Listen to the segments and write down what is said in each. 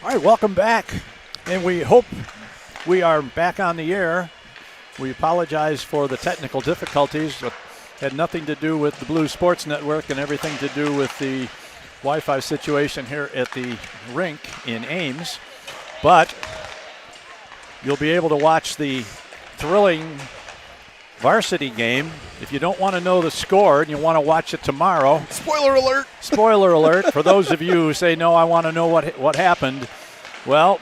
All right, welcome back. And we hope we are back on the air. We apologize for the technical difficulties. It had nothing to do with the Blues Sports Network and everything to do with the Wi-Fi situation here at the rink in Ames. But you'll be able to watch the thrilling varsity game. If you don't want to know the score and you want to watch it tomorrow. Spoiler alert. Spoiler alert for those of you who say, no, I want to know what happened. Well,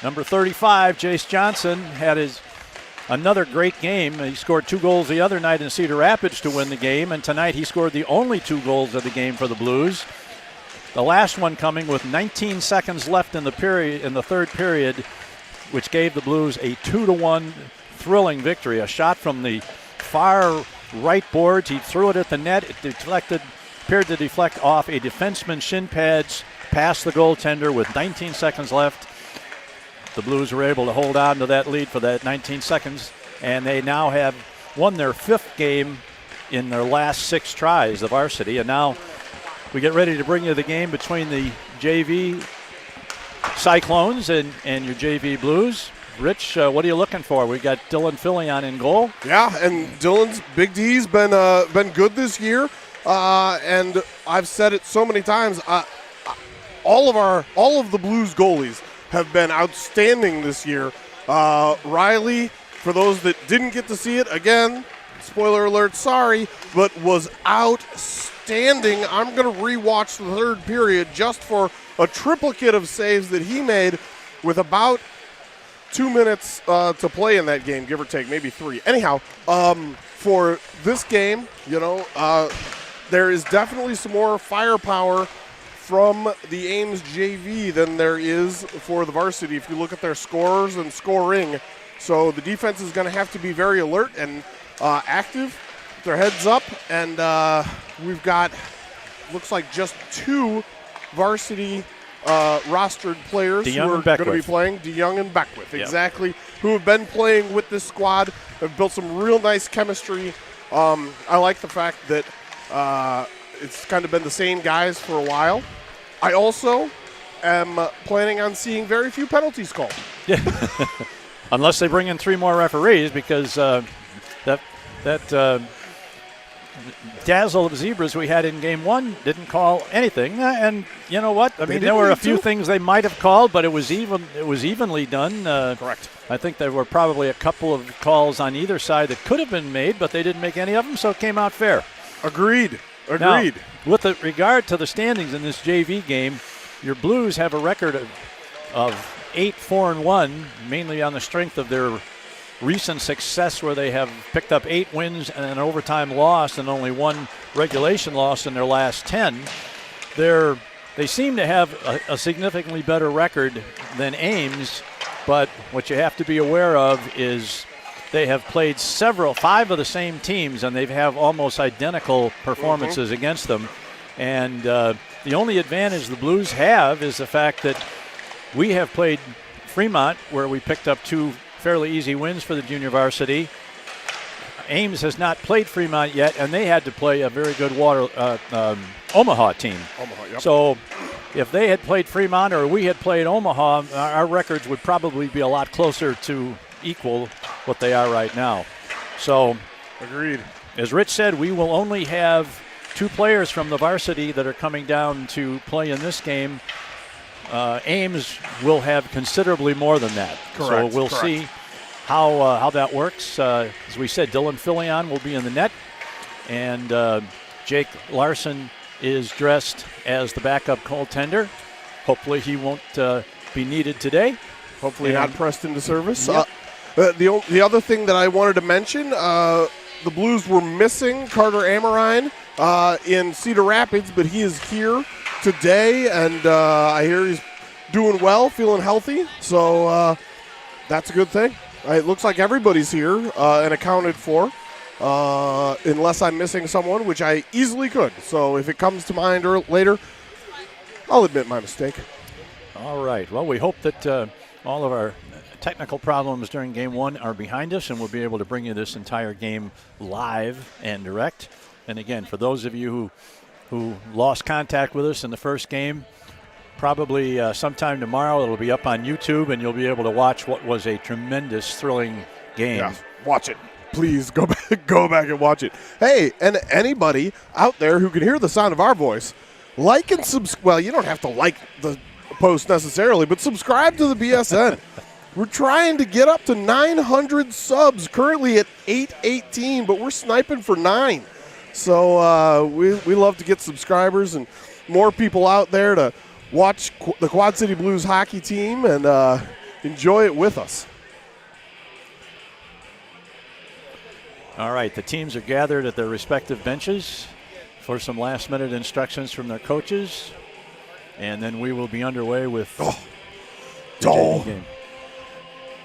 number 35, Jace Johnson, had another great game. He scored 2 goals the other night in Cedar Rapids to win the game, and tonight he scored the only 2 goals of the game for the Blues. The last one coming with 19 seconds left in the third period, which gave the Blues a 2-1 thrilling victory. A shot from the far right boards. He threw it at the net. It appeared to deflect off a defenseman's shin pads past the goaltender with 19 seconds left. The Blues were able to hold on to that lead for that 19 seconds, and they now have won their 5th game in their last 6 tries, the varsity. And now we get ready to bring you the game between the JV Cyclones and your JV Blues. Rich, what are you looking for? We got Dylan Filion in goal. Yeah, and Dylan's Big D's been good this year, and I've said it so many times. All of the Blues goalies have been outstanding this year. Riley, for those that didn't get to see it, again, spoiler alert, sorry, but was outstanding. I'm going to rewatch the third period just for a triplicate of saves that he made with about 2 minutes to play in that game, give or take, maybe 3. Anyhow, for this game, there is definitely some more firepower from the Ames JV than there is for the varsity if you look at their scores and scoring. So the defense is going to have to be very alert and active, with their heads up, and we've got, looks like just 2 varsity rostered players who are going to be playing. DeYoung and Beckwith, yep. Exactly, who have been playing with this squad, have built some real nice chemistry. I like the fact that it's kind of been the same guys for a while. I also am planning on seeing very few penalties called. Yeah. Unless they bring in 3 more referees, because that dazzle of zebras we had in game 1 didn't call anything. And you know what? I mean, there were a few things they might have called, but it was evenly done. Correct. I think there were probably a couple of calls on either side that could have been made, but they didn't make any of them, so it came out fair. Agreed. Now, with regard to the standings in this JV game, your Blues have a record of 8-4-1, mainly on the strength of their recent success where they have picked up 8 wins and an overtime loss and only 1 regulation loss in their last 10. They seem to have a significantly better record than Ames, but what you have to be aware of is they have played 5 of the same teams, and they have almost identical performances against them. And the only advantage the Blues have is the fact that we have played Fremont, where we picked up 2 fairly easy wins for the junior varsity. Ames has not played Fremont yet, and they had to play a very good Omaha team. Yep. So if they had played Fremont or we had played Omaha, our records would probably be a lot closer to equal what they are right now. So, agreed. As Rich said, we will only have 2 players from the varsity that are coming down to play in this game. Ames will have considerably more than that. Correct. So we'll see how that works. As we said, Dylan Filion will be in the net, and Jake Larson is dressed as the backup goaltender. Hopefully he won't be needed today. Hopefully not pressed into service. Yep. The other thing that I wanted to mention, the Blues were missing Carter Amorine in Cedar Rapids, but he is here today, and I hear he's doing well, feeling healthy, so that's a good thing. It looks like everybody's here and accounted for, unless I'm missing someone, which I easily could. So if it comes to mind later, I'll admit my mistake. All right. Well, we hope that all of our technical problems during Game 1 are behind us, and we'll be able to bring you this entire game live and direct. And again, for those of you who lost contact with us in the first game, probably sometime tomorrow. It'll be up on YouTube, and you'll be able to watch what was a tremendous, thrilling game. Yeah, watch it. Please go back and watch it. Hey, and anybody out there who can hear the sound of our voice, like and subscribe. Well, you don't have to like the post necessarily, but subscribe to the BSN. We're trying to get up to 900 subs, currently at 818, but we're sniping for 9. So we love to get subscribers and more people out there to watch the Quad City Blues hockey team and enjoy it with us. All right, the teams are gathered at their respective benches for some last-minute instructions from their coaches, and then we will be underway with the JV game.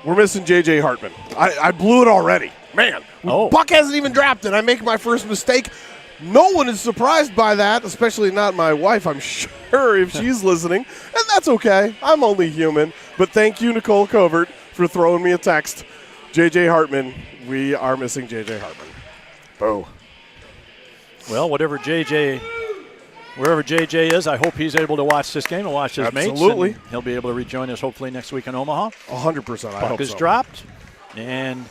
We're missing J.J. Hartman. I blew it already. Man, Buck hasn't even dropped it. I make my first mistake. No one is surprised by that, especially not my wife, I'm sure, if she's listening. And that's okay. I'm only human. But thank you, Nicole Covert, for throwing me a text. J.J. Hartman, we are missing J.J. Hartman. Boo. Well, wherever JJ is, I hope he's able to watch this game and watch his mates. Absolutely. He'll be able to rejoin us hopefully next week in Omaha. 100%, I hope Puck is so. dropped and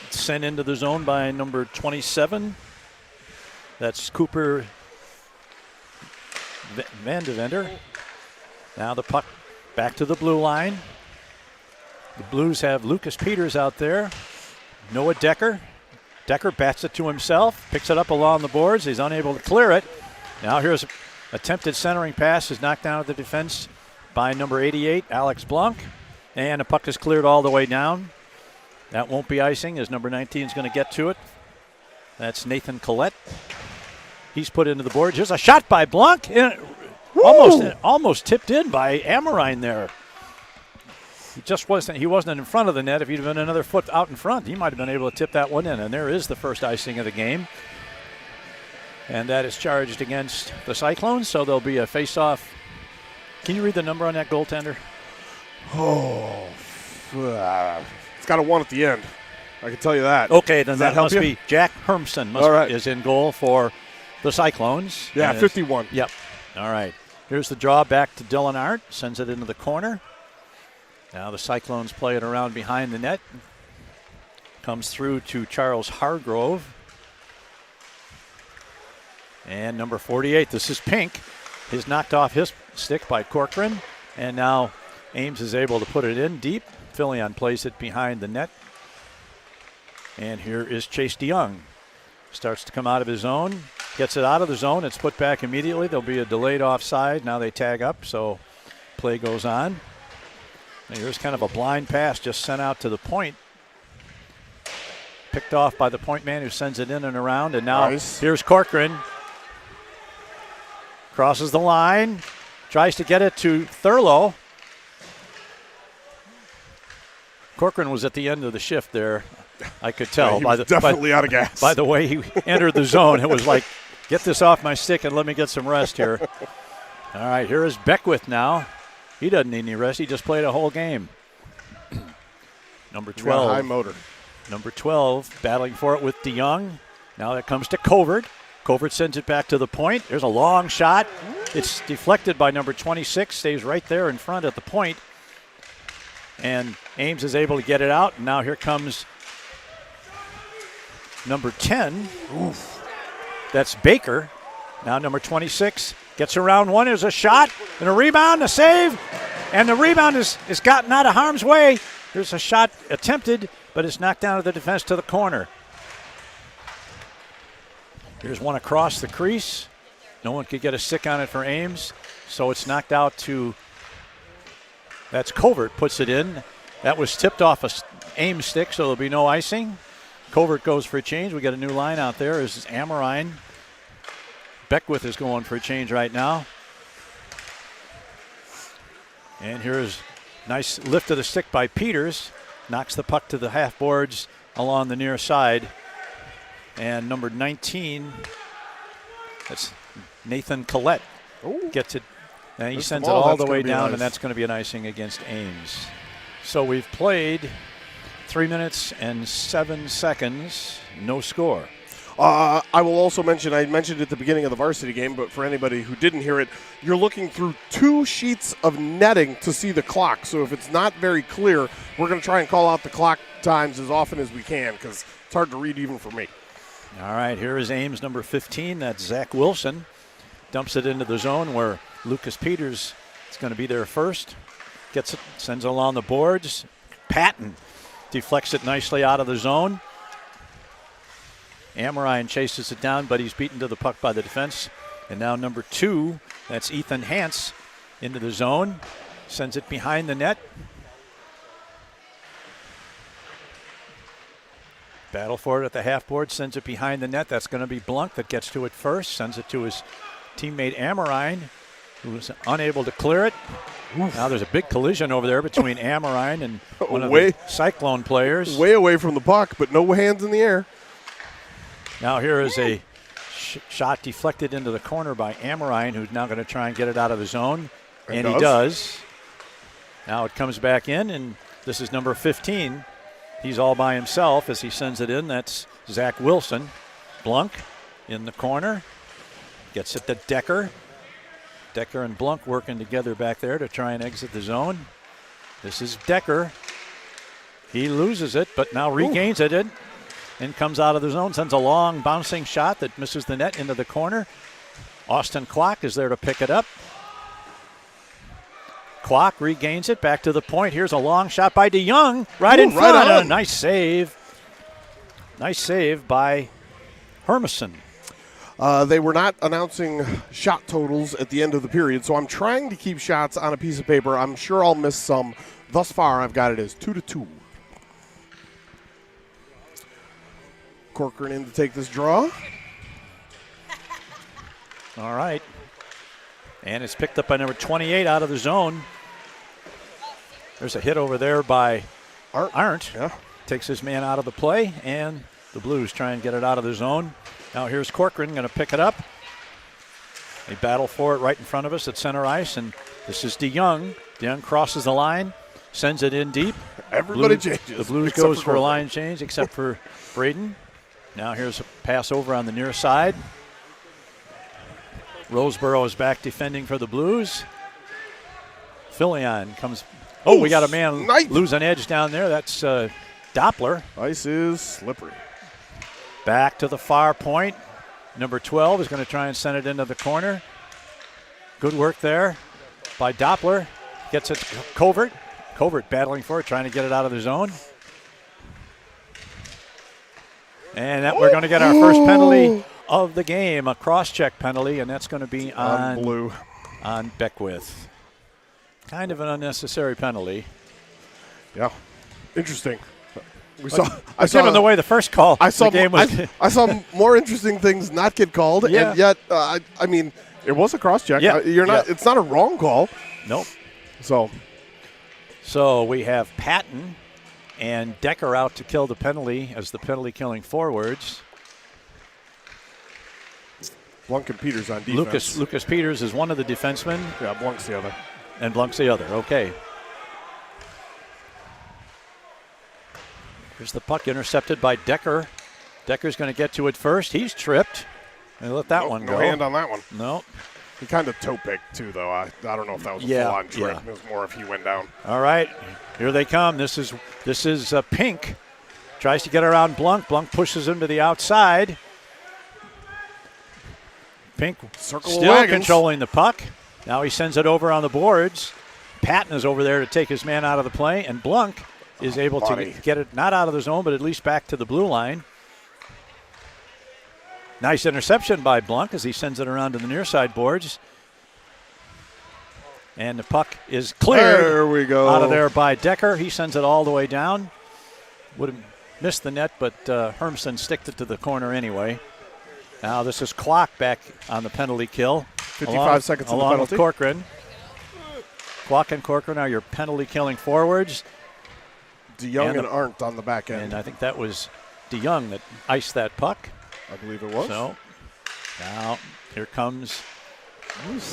sent into the zone by number 27. That's Cooper Van de Vender. Now the puck back to the blue line. The Blues have Lucas Peters out there. Noah Decker. Decker bats it to himself, picks it up along the boards. He's unable to clear it. Now here's attempted centering pass is knocked down at the defense by number 88, Alex Blanc. And the puck is cleared all the way down. That won't be icing as number 19 is going to get to it. That's Nathan Collette. He's put into the boards. Here's a shot by Blanc. Almost tipped in by Amarine there. He wasn't in front of the net. If he'd been another foot out in front, he might have been able to tip that one in. And there is the first icing of the game. And that is charged against the Cyclones, so there'll be a face-off. Can you read the number on that goaltender? It's got a 1 at the end. I can tell you that. Okay, then that must you? be Jack Hermson is in goal for the Cyclones. Yeah, 51. Yep. All right. Here's the draw back to Dylan Art. Sends it into the corner. Now the Cyclones play it around behind the net. Comes through to Charles Hargrove. And number 48, this is Pink, is knocked off his stick by Corcoran. And now Ames is able to put it in deep. Filion plays it behind the net. And here is Chase DeYoung. Starts to come out of his zone. Gets it out of the zone. It's put back immediately. There'll be a delayed offside. Now they tag up, so play goes on. And here's kind of a blind pass just sent out to the point. Picked off by the point man who sends it in and around. And now Here's Corcoran. Crosses the line. Tries to get it to Thurlow. Corcoran was at the end of the shift there. I could tell he was definitely out of gas. By the way he entered the zone. It was like, get this off my stick and let me get some rest here. All right, here is Beckwith now. He doesn't need any rest. He just played a whole game. Number 12. High motor. Number 12 battling for it with DeYoung. Now that comes to Covert. Covert sends it back to the point. There's a long shot. It's deflected by number 26. Stays right there in front at the point. And Ames is able to get it out. And now here comes number 10. Oof. That's Baker. Now number 26 gets around one. There's a shot and a rebound, a save. And the rebound is gotten out of harm's way. There's a shot attempted, but it's knocked down to the defense to the corner. Here's one across the crease. No one could get a stick on it for Ames, so it's knocked out to, that's Covert puts it in. That was tipped off a Ames stick, so there'll be no icing. Covert goes for a change. We got a new line out there. This is Amarine. Beckwith is going for a change right now. And here's nice lift of the stick by Peters. Knocks the puck to the half boards along the near side. And number 19, that's Nathan Collette, gets it. And he sends it all the way down, and that's going to be an icing against Ames. So we've played 3 minutes and 7 seconds, no score. I will also mention, I mentioned at the beginning of the varsity game, but for anybody who didn't hear it, you're looking through 2 sheets of netting to see the clock. So if it's not very clear, we're going to try and call out the clock times as often as we can because it's hard to read even for me. All right, here is Ames number 15. That's Zach Wilson. Dumps it into the zone where Lucas Peters is going to be there first. Gets it, sends it along the boards. Patton deflects it nicely out of the zone. Amrine chases it down, but he's beaten to the puck by the defense. And now number 2, that's Ethan Hance into the zone. Sends it behind the net. Battle for it at the half board, sends it behind the net. That's going to be Blunk that gets to it first. Sends it to his teammate Amrine, who was unable to clear it. Oof. Now there's a big collision over there between Amrine and one of the Cyclone players. Way away from the puck, but no hands in the air. Now here is a shot deflected into the corner by Amrine, who's now going to try and get it out of the zone. And he does. Now it comes back in, and this is number 15. He's all by himself as he sends it in. That's Zach Wilson. Blunk in the corner. Gets it to Decker. Decker and Blunk working together back there to try and exit the zone. This is Decker. He loses it, but now regains it and comes out of the zone. Sends a long bouncing shot that misses the net into the corner. Austin Klock is there to pick it up. Klock regains it back to the point. Here's a long shot by DeYoung right in front. Right on. Nice save. Nice save by Hermison. They were not announcing shot totals at the end of the period, so I'm trying to keep shots on a piece of paper. I'm sure I'll miss some. Thus far, I've got it as 2-2. Corcoran in to take this draw. All right. And it's picked up by number 28 out of the zone. There's a hit over there by Arndt. Yeah. Takes his man out of the play, and the Blues try and get it out of the zone. Now here's Corcoran going to pick it up. They battle for it right in front of us at center ice, and this is DeYoung. DeYoung crosses the line, sends it in deep. Everybody changes. The Blues goes for a line change except for Braden. Now here's a pass over on the near side. Roseboro is back defending for the Blues. Filion comes. Oh, we got a man lose an edge down there. That's Doppler. Ice is slippery. Back to the far point. Number 12 is going to try and send it into the corner. Good work there by Doppler. Gets it to Covert. Covert battling for it, trying to get it out of the zone. And that we're going to get our first penalty of the game, a cross-check penalty, and that's going to be on Blue. On Beckwith. Kind of an unnecessary penalty. Yeah, interesting. Given the way the first call, I saw more interesting things not get called, yeah. And yet, I mean, it was a cross-check. Yeah. It's not a wrong call. Nope. So we have Patton and Decker out to kill the penalty as the penalty-killing forwards. Blunk and Peters on defense. Lucas Peters is one of the defensemen. Yeah, Blunk's the other. And Blunk's the other. Okay. Here's the puck intercepted by Decker. Decker's going to get to it first. He's tripped. They let that one go. No hand on that one. No. He kind of toe-picked, too, though. I don't know if that was a full-on trip. It was more if he went down. All right. Here they come. This is Pink. Tries to get around Blunk. Blunk pushes him to the outside. Pink still controlling the puck. Now he sends it over on the boards. Patton is over there to take his man out of the play, and Blunk is able to get it not out of the zone, but at least back to the blue line. Nice interception by Blunk as he sends it around to the near side boards. And the puck is cleared. There we go. Out of there by Decker. He sends it all the way down. Would have missed the net, but Hermson sticked it to the corner anyway. Now this is Klock back on the penalty kill. 55 seconds of the penalty. Along with Corcoran. Klock and Corcoran are your penalty-killing forwards. DeYoung and Arndt on the back end. And I think that was DeYoung that iced that puck. I believe it was. So now here comes.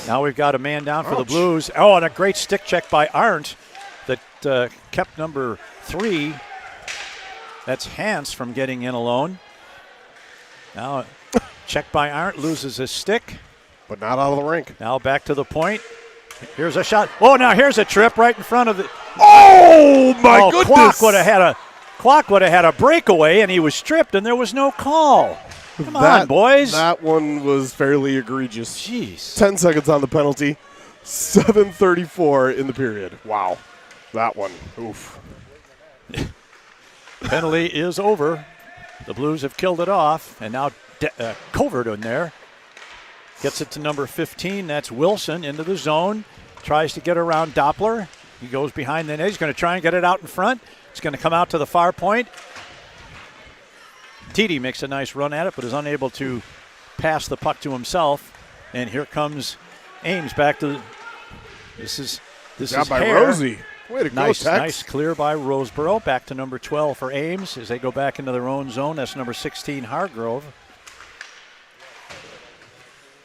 Now we've got a man down for the Blues. Oh, and a great stick check by Arndt that kept number 3. That's Hance from getting in alone. Now, check by Arndt, loses his stick. But not out of the rink. Now back to the point. Here's a shot. Oh, now here's a trip right in front of the. Oh my goodness! Kwok would have had a breakaway, and he was stripped, and there was no call. Come on, boys. That one was fairly egregious. Jeez. 10 seconds on the penalty. 7:34 in the period. Wow. That one. Oof. Penalty is over. The Blues have killed it off, and now Covert in there. Gets it to number 15. That's Wilson into the zone. Tries to get around Doppler. He goes behind the net. He's going to try and get it out in front. It's going to come out to the far point. Titi makes a nice run at it, but is unable to pass the puck to himself. And here comes Ames back to. This is by Hare. Rosie. Way to go, Tex. Nice clear by Roseboro. Back to number 12 for Ames as they go back into their own zone. That's number 16 Hargrove.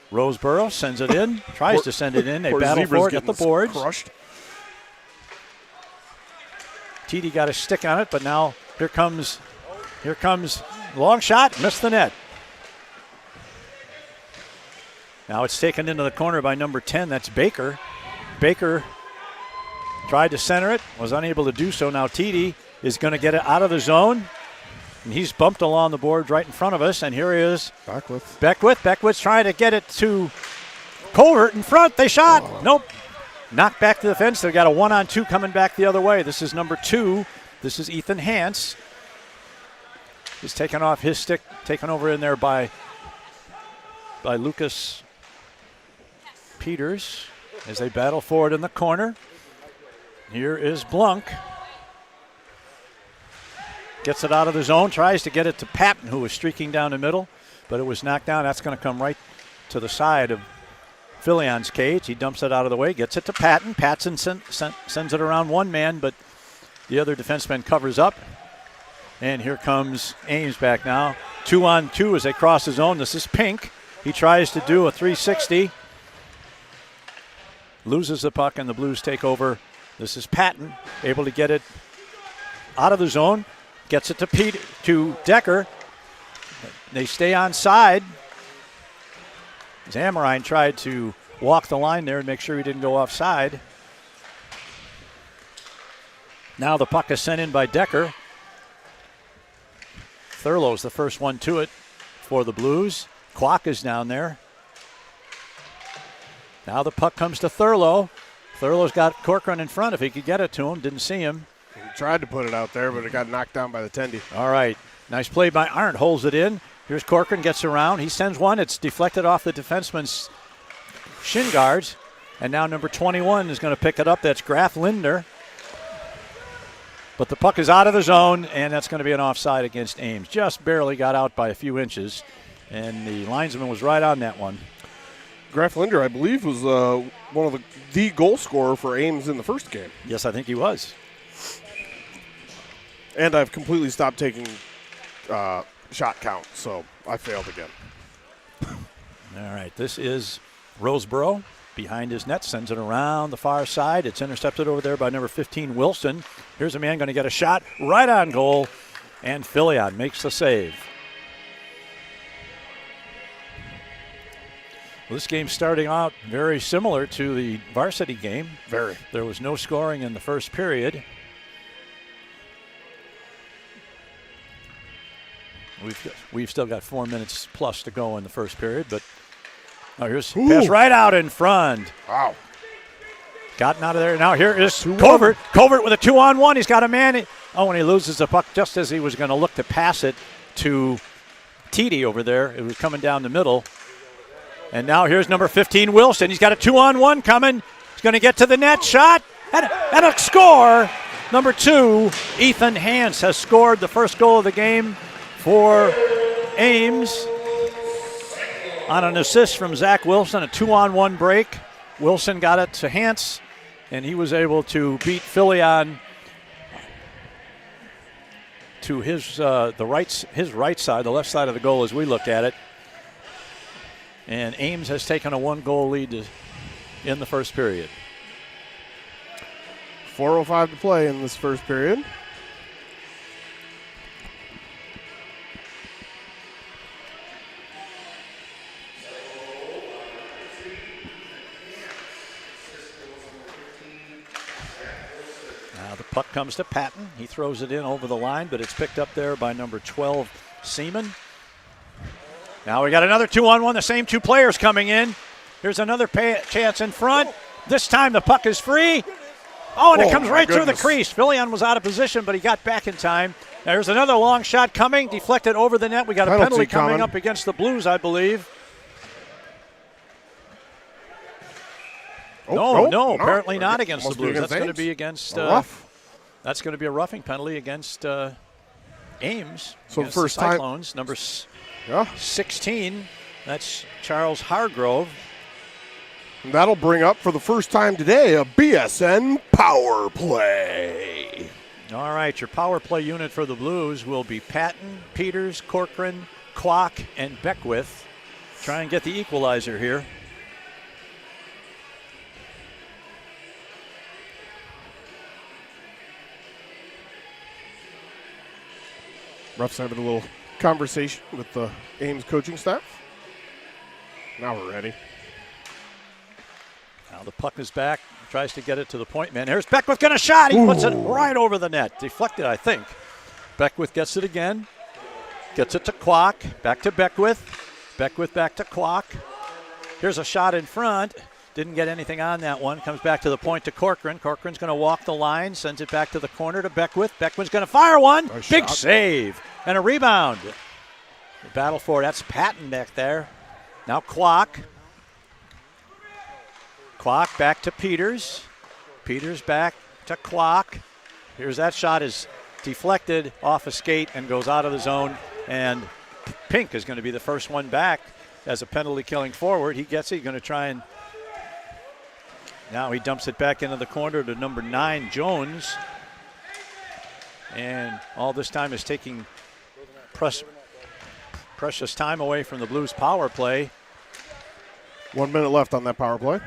Roseboro sends it in, tries to send it in. They battle for it at the boards. Crushed. Titi got a stick on it, but now here comes long shot, missed the net. Now it's taken into the corner by number 10. That's Baker. Baker tried to center it, was unable to do so. Now Titi is going to get it out of the zone. And he's bumped along the board right in front of us, and here he is. Beckwith trying to get it to Covert in front. They shot. Oh. Nope. Knocked back to the fence. They've got a 1-on-2 coming back the other way. This is number 2. This is Ethan Hance. He's taken off his stick, taken over in there by Lucas Peters as they battle forward in the corner. Here is Blunk. Gets it out of the zone, tries to get it to Patton, who was streaking down the middle, but it was knocked down. That's going to come right to the side of Fillion's cage. He dumps it out of the way, gets it to Patton. Patson sends it around one man, but the other defenseman covers up. And here comes Ames back now. 2-on-2 as they cross the zone. This is Pink. He tries to do a 360. Loses the puck, and the Blues take over. This is Patton, able to get it out of the zone. Gets it to Decker. They stay on side. Zamarine tried to walk the line there and make sure he didn't go offside. Now the puck is sent in by Decker. Thurlow's the first one to it for the Blues. Kwok is down there. Now the puck comes to Thurlow. Thurlow's got Corcoran in front if he could get it to him. Didn't see him. He tried to put it out there, but it got knocked down by the tendy. All right. Nice play by Arndt. Holds it in. Here's Corcoran, gets around. He sends one. It's deflected off the defenseman's shin guards. And now number 21 is going to pick it up. That's Graf Lindner. But the puck is out of the zone, and that's going to be an offside against Ames. Just barely got out by a few inches, and the linesman was right on that one. Graf Lindner, I believe, was one of the goal scorer for Ames in the first game. Yes, I think he was. And I've completely stopped taking shot count, so I failed again. All right, this is Roseboro behind his net, sends it around the far side. It's intercepted over there by number 15, Wilson. Here's a man going to get a shot right on goal, and Fillion makes the save. Well, this game's starting out very similar to the varsity game. Very. There was no scoring in the first period. We've still got 4 minutes plus to go in the first period, but here's pass right out in front. Wow. Gotten out of there. Now here is Covert. Covert with a 2-on-1. He's got a man. Oh, and he loses the puck just as he was going to look to pass it to Titi over there. It was coming down the middle. And now here's number 15, Wilson. He's got a 2-on-1 coming. He's going to get to the net. Shot and a score. Number 2, Ethan Hance has scored the first goal of the game for Ames on an assist from Zach Wilson, a 2-on-1 break. Wilson got it to Hance, and he was able to beat Fillion to his right side, the left side of the goal as we look at it. And Ames has taken a 1-goal lead in the first period. 4:05 to play in this first period. Now the puck comes to Patton. He throws it in over the line, but it's picked up there by number 12, Seaman. Now we got another 2-on-1, the same two players coming in. Here's another chance in front. This time the puck is free. Oh, and it comes right through the crease. Fillion was out of position, but he got back in time. There's another long shot coming, deflected over the net. We got a penalty coming up against the Blues, I believe. No, apparently not against the Blues. That's going to be against that's going to be a roughing penalty against Ames. So the first Cyclones, number 16. That's Charles Hargrove. And that'll bring up for the first time today a BSN power play. All right, your power play unit for the Blues will be Patton, Peters, Corcoran, Kwok, and Beckwith. Try and get the equalizer here. Refs having a little conversation with the Ames coaching staff. Now we're ready. Now the puck is back. Tries to get it to the point man. Here's Beckwith going to shot. He puts it right over the net. Deflected, I think. Beckwith gets it again. Gets it to Kwok. Back to Beckwith. Beckwith back to Kwok. Here's a shot in front. Didn't get anything on that one. Comes back to the point to Corcoran. Corcoran's going to walk the line. Sends it back to the corner to Beckwith. Beckwith's going to fire one. Nice Big shot. save. And a rebound. The battle for it. That's Patton back there. Now Kwok. Kwok back to Peters. Peters back to Kwok. Here's that shot is deflected off a skate and goes out of the zone. And Pink is going to be the first one back as a penalty killing forward. He gets it. He's going to try and now he dumps it back into the corner to number 9, Jones. And all this time is taking precious time away from the Blues power play. 1 minute left on that power play.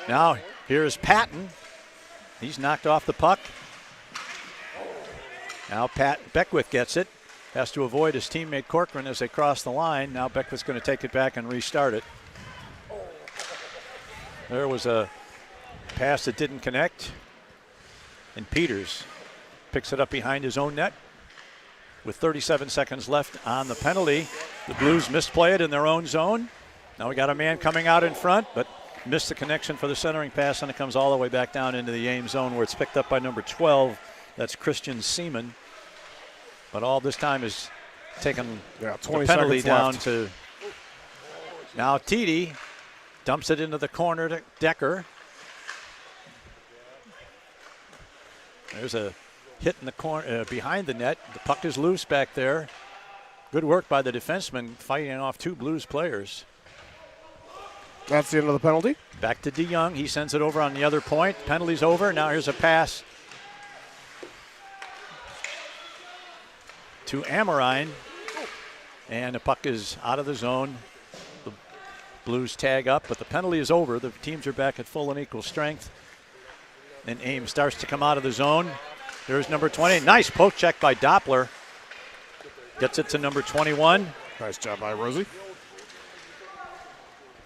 Now here's Patton. He's knocked off the puck. Now Beckwith gets it. Has to avoid his teammate Corcoran as they cross the line. Now Beckwith's going to take it back and restart it. There was a pass that didn't connect. And Peters picks it up behind his own net. With 37 seconds left on the penalty, the Blues misplay it in their own zone. Now we got a man coming out in front, but missed the connection for the centering pass, and it comes all the way back down into the Ames zone where it's picked up by number 12. That's Christian Seaman. But all this time is taking the penalty down to now Tiede dumps it into the corner to Decker. There's a hit in the corner behind the net. The puck is loose back there. Good work by the defenseman fighting off two Blues players. That's the end of the penalty. Back to DeYoung. He sends it over on the other point. Penalty's over. Now here's a pass to Amorine. And the puck is out of the zone. The Blues tag up, but the penalty is over. The teams are back at full and equal strength. And Ames starts to come out of the zone. There's number 20. Nice poke check by Doppler. Gets it to number 21. Nice job by Rosie.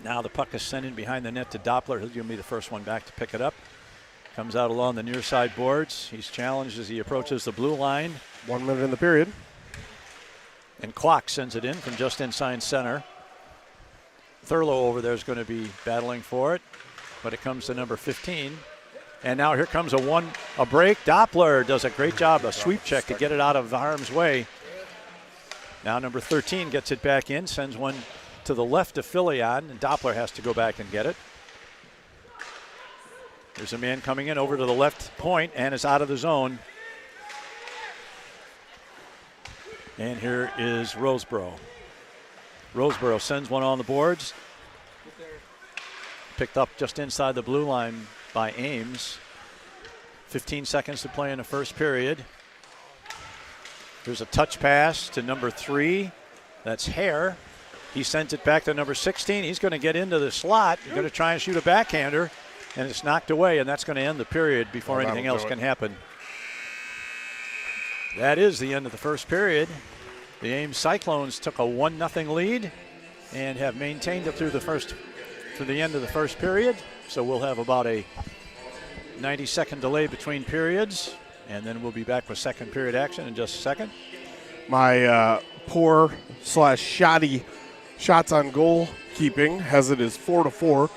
Now the puck is sent in behind the net to Doppler. He'll be the first one back to pick it up. Comes out along the near side boards. He's challenged as he approaches the blue line. 1 minute in the period. And Kwok sends it in from just inside center. Thurlow over there is going to be battling for it, but it comes to number 15. And now here comes a break. Doppler does a great job, a sweep check to get it out of harm's way. Now number 13 gets it back in, sends one to the left to Fillion, and Doppler has to go back and get it. There's a man coming in over to the left point and is out of the zone. And here is Roseboro. Roseboro sends one on the boards. Picked up just inside the blue line by Ames. 15 seconds to play in the first period. There's a touch pass to number 3. That's Hare. He sends it back to number 16. He's going to get into the slot. He's going to try and shoot a backhander, and it's knocked away, and that's going to end the period before anything else can happen. That is the end of the first period. The Ames Cyclones took a 1-0 lead and have maintained it through the end of the first period. So we'll have about a 90-second delay between periods, and then we'll be back with second period action in just a second. My poor / shoddy shots on goal keeping has it as 4-4.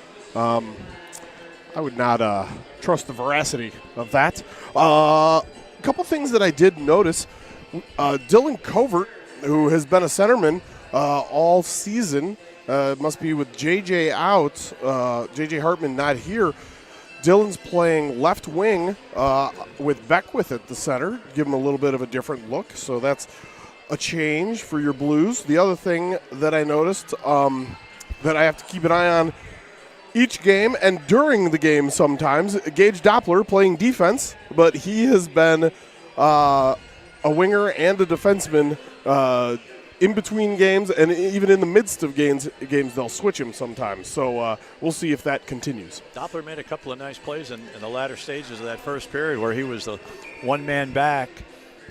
I would not trust the veracity of that. A couple things that I did notice. Dylan Covert, who has been a centerman all season, must be with JJ out, JJ Hartman not here. Dylan's playing left wing with Beckwith at the center, give him a little bit of a different look, so that's a change for your Blues. The other thing that I noticed that I have to keep an eye on each game and during the game sometimes, Gage Doppler playing defense, but he has been a winger and a defenseman in between games, and even in the midst of games they'll switch him sometimes. So we'll see if that continues. Doppler made a couple of nice plays in the latter stages of that first period where he was the one-man back,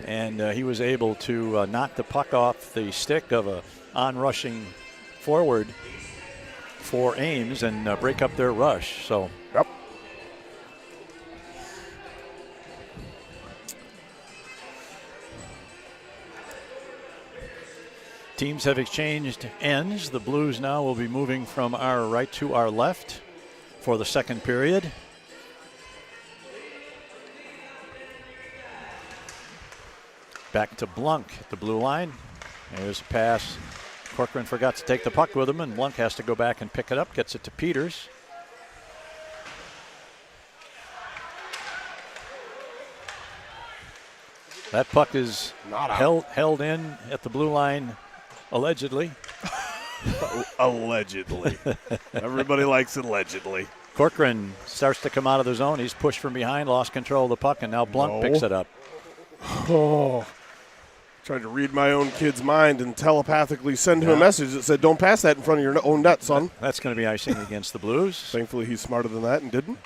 and he was able to knock the puck off the stick of a on-rushing forward for Ames and break up their rush. So. Yep. Teams have exchanged ends. The Blues now will be moving from our right to our left for the second period. Back to Blunk at the blue line. There's a pass. Corcoran forgot to take the puck with him, and Blunk has to go back and pick it up. Gets it to Peters. That puck is held in at the blue line, allegedly. Allegedly. Everybody likes allegedly. Corcoran starts to come out of the zone. He's pushed from behind, lost control of the puck, and now Blunk picks it up. Oh. Tried to read my own kid's mind and telepathically send him a message that said, don't pass that in front of your own net, son. That's going to be icing against the Blues. Thankfully, he's smarter than that and didn't.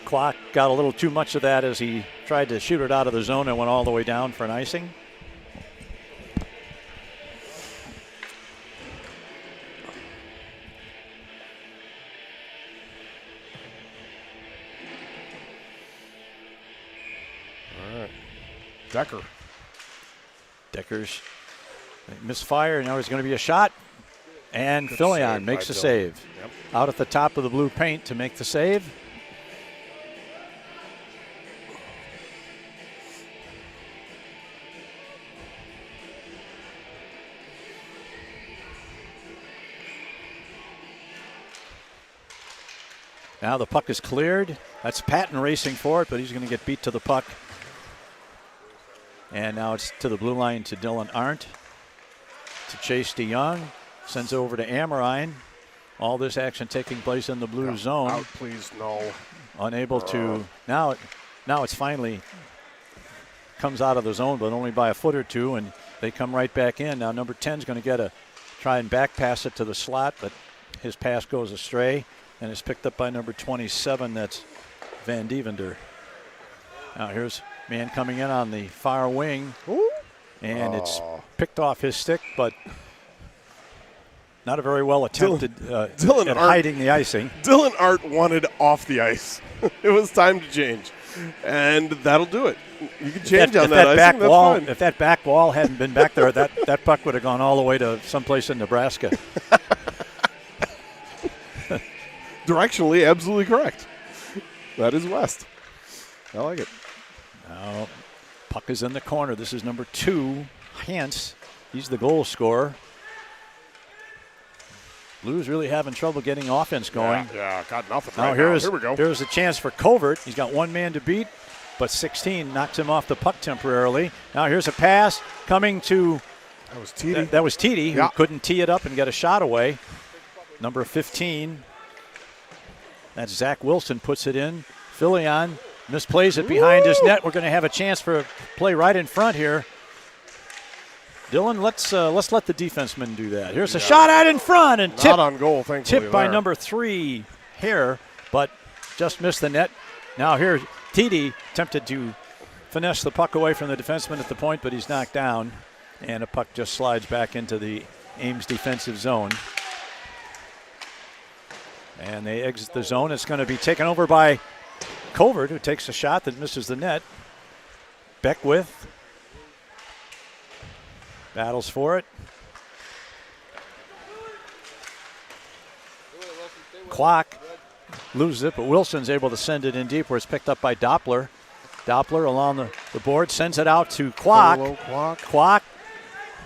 Clock got a little too much of that as he tried to shoot it out of the zone and went all the way down for an icing. All right. Decker's misfire. Now there's going to be a shot. And Filion makes a save. Yep. Out at the top of the blue paint to make the save. Now the puck is cleared. That's Patton racing for it, but he's going to get beat to the puck. And now it's to the blue line to Dylan Arndt. To Chase DeYoung. Sends it over to Amorine. All this action taking place in the blue zone. Out, please, no. Unable to. Now it's finally comes out of the zone, but only by a foot or two, and they come right back in. Now number 10 is going to try and back pass it to the slot, but his pass goes astray and is picked up by number 27. That's Van Devender. Now here's man coming in on the far wing. Ooh. And it's picked off his stick, but not a very well attempted Dylan at Arndt, hiding the icing. Dylan Arndt wanted off the ice. It was time to change. And that'll do it. You can change on that icing, that's fine. If that back wall hadn't been back there, that puck would have gone all the way to someplace in Nebraska. Directionally, absolutely correct. That is west. I like it. Now, puck is in the corner. This is number 2, Hance. He's the goal scorer. Blues really having trouble getting offense going. Yeah, got nothing now, right here we go. Here's a chance for Covert. He's got one man to beat, but 16 knocks him off the puck temporarily. Now here's a pass coming to... That was Teedy. That was Teedy, who couldn't tee it up and get a shot away. Number 15. That's Zach Wilson puts it in. Filion misplays it behind his net. We're going to have a chance for a play right in front here. Dylan, let's let the defenseman do that. Here's a shot out in front and Not on goal, thankfully. Tipped by number 3, Hare, but just missed the net. Now here, Teedy attempted to finesse the puck away from the defenseman at the point, but he's knocked down, and a puck just slides back into the Ames defensive zone. And they exit the zone. It's going to be taken over by Covert, who takes a shot that misses the net. Beckwith battles for it. Clock loses it, but Wilson's able to send it in deep where it's picked up by Doppler. Doppler along the board sends it out to Clock. Clock.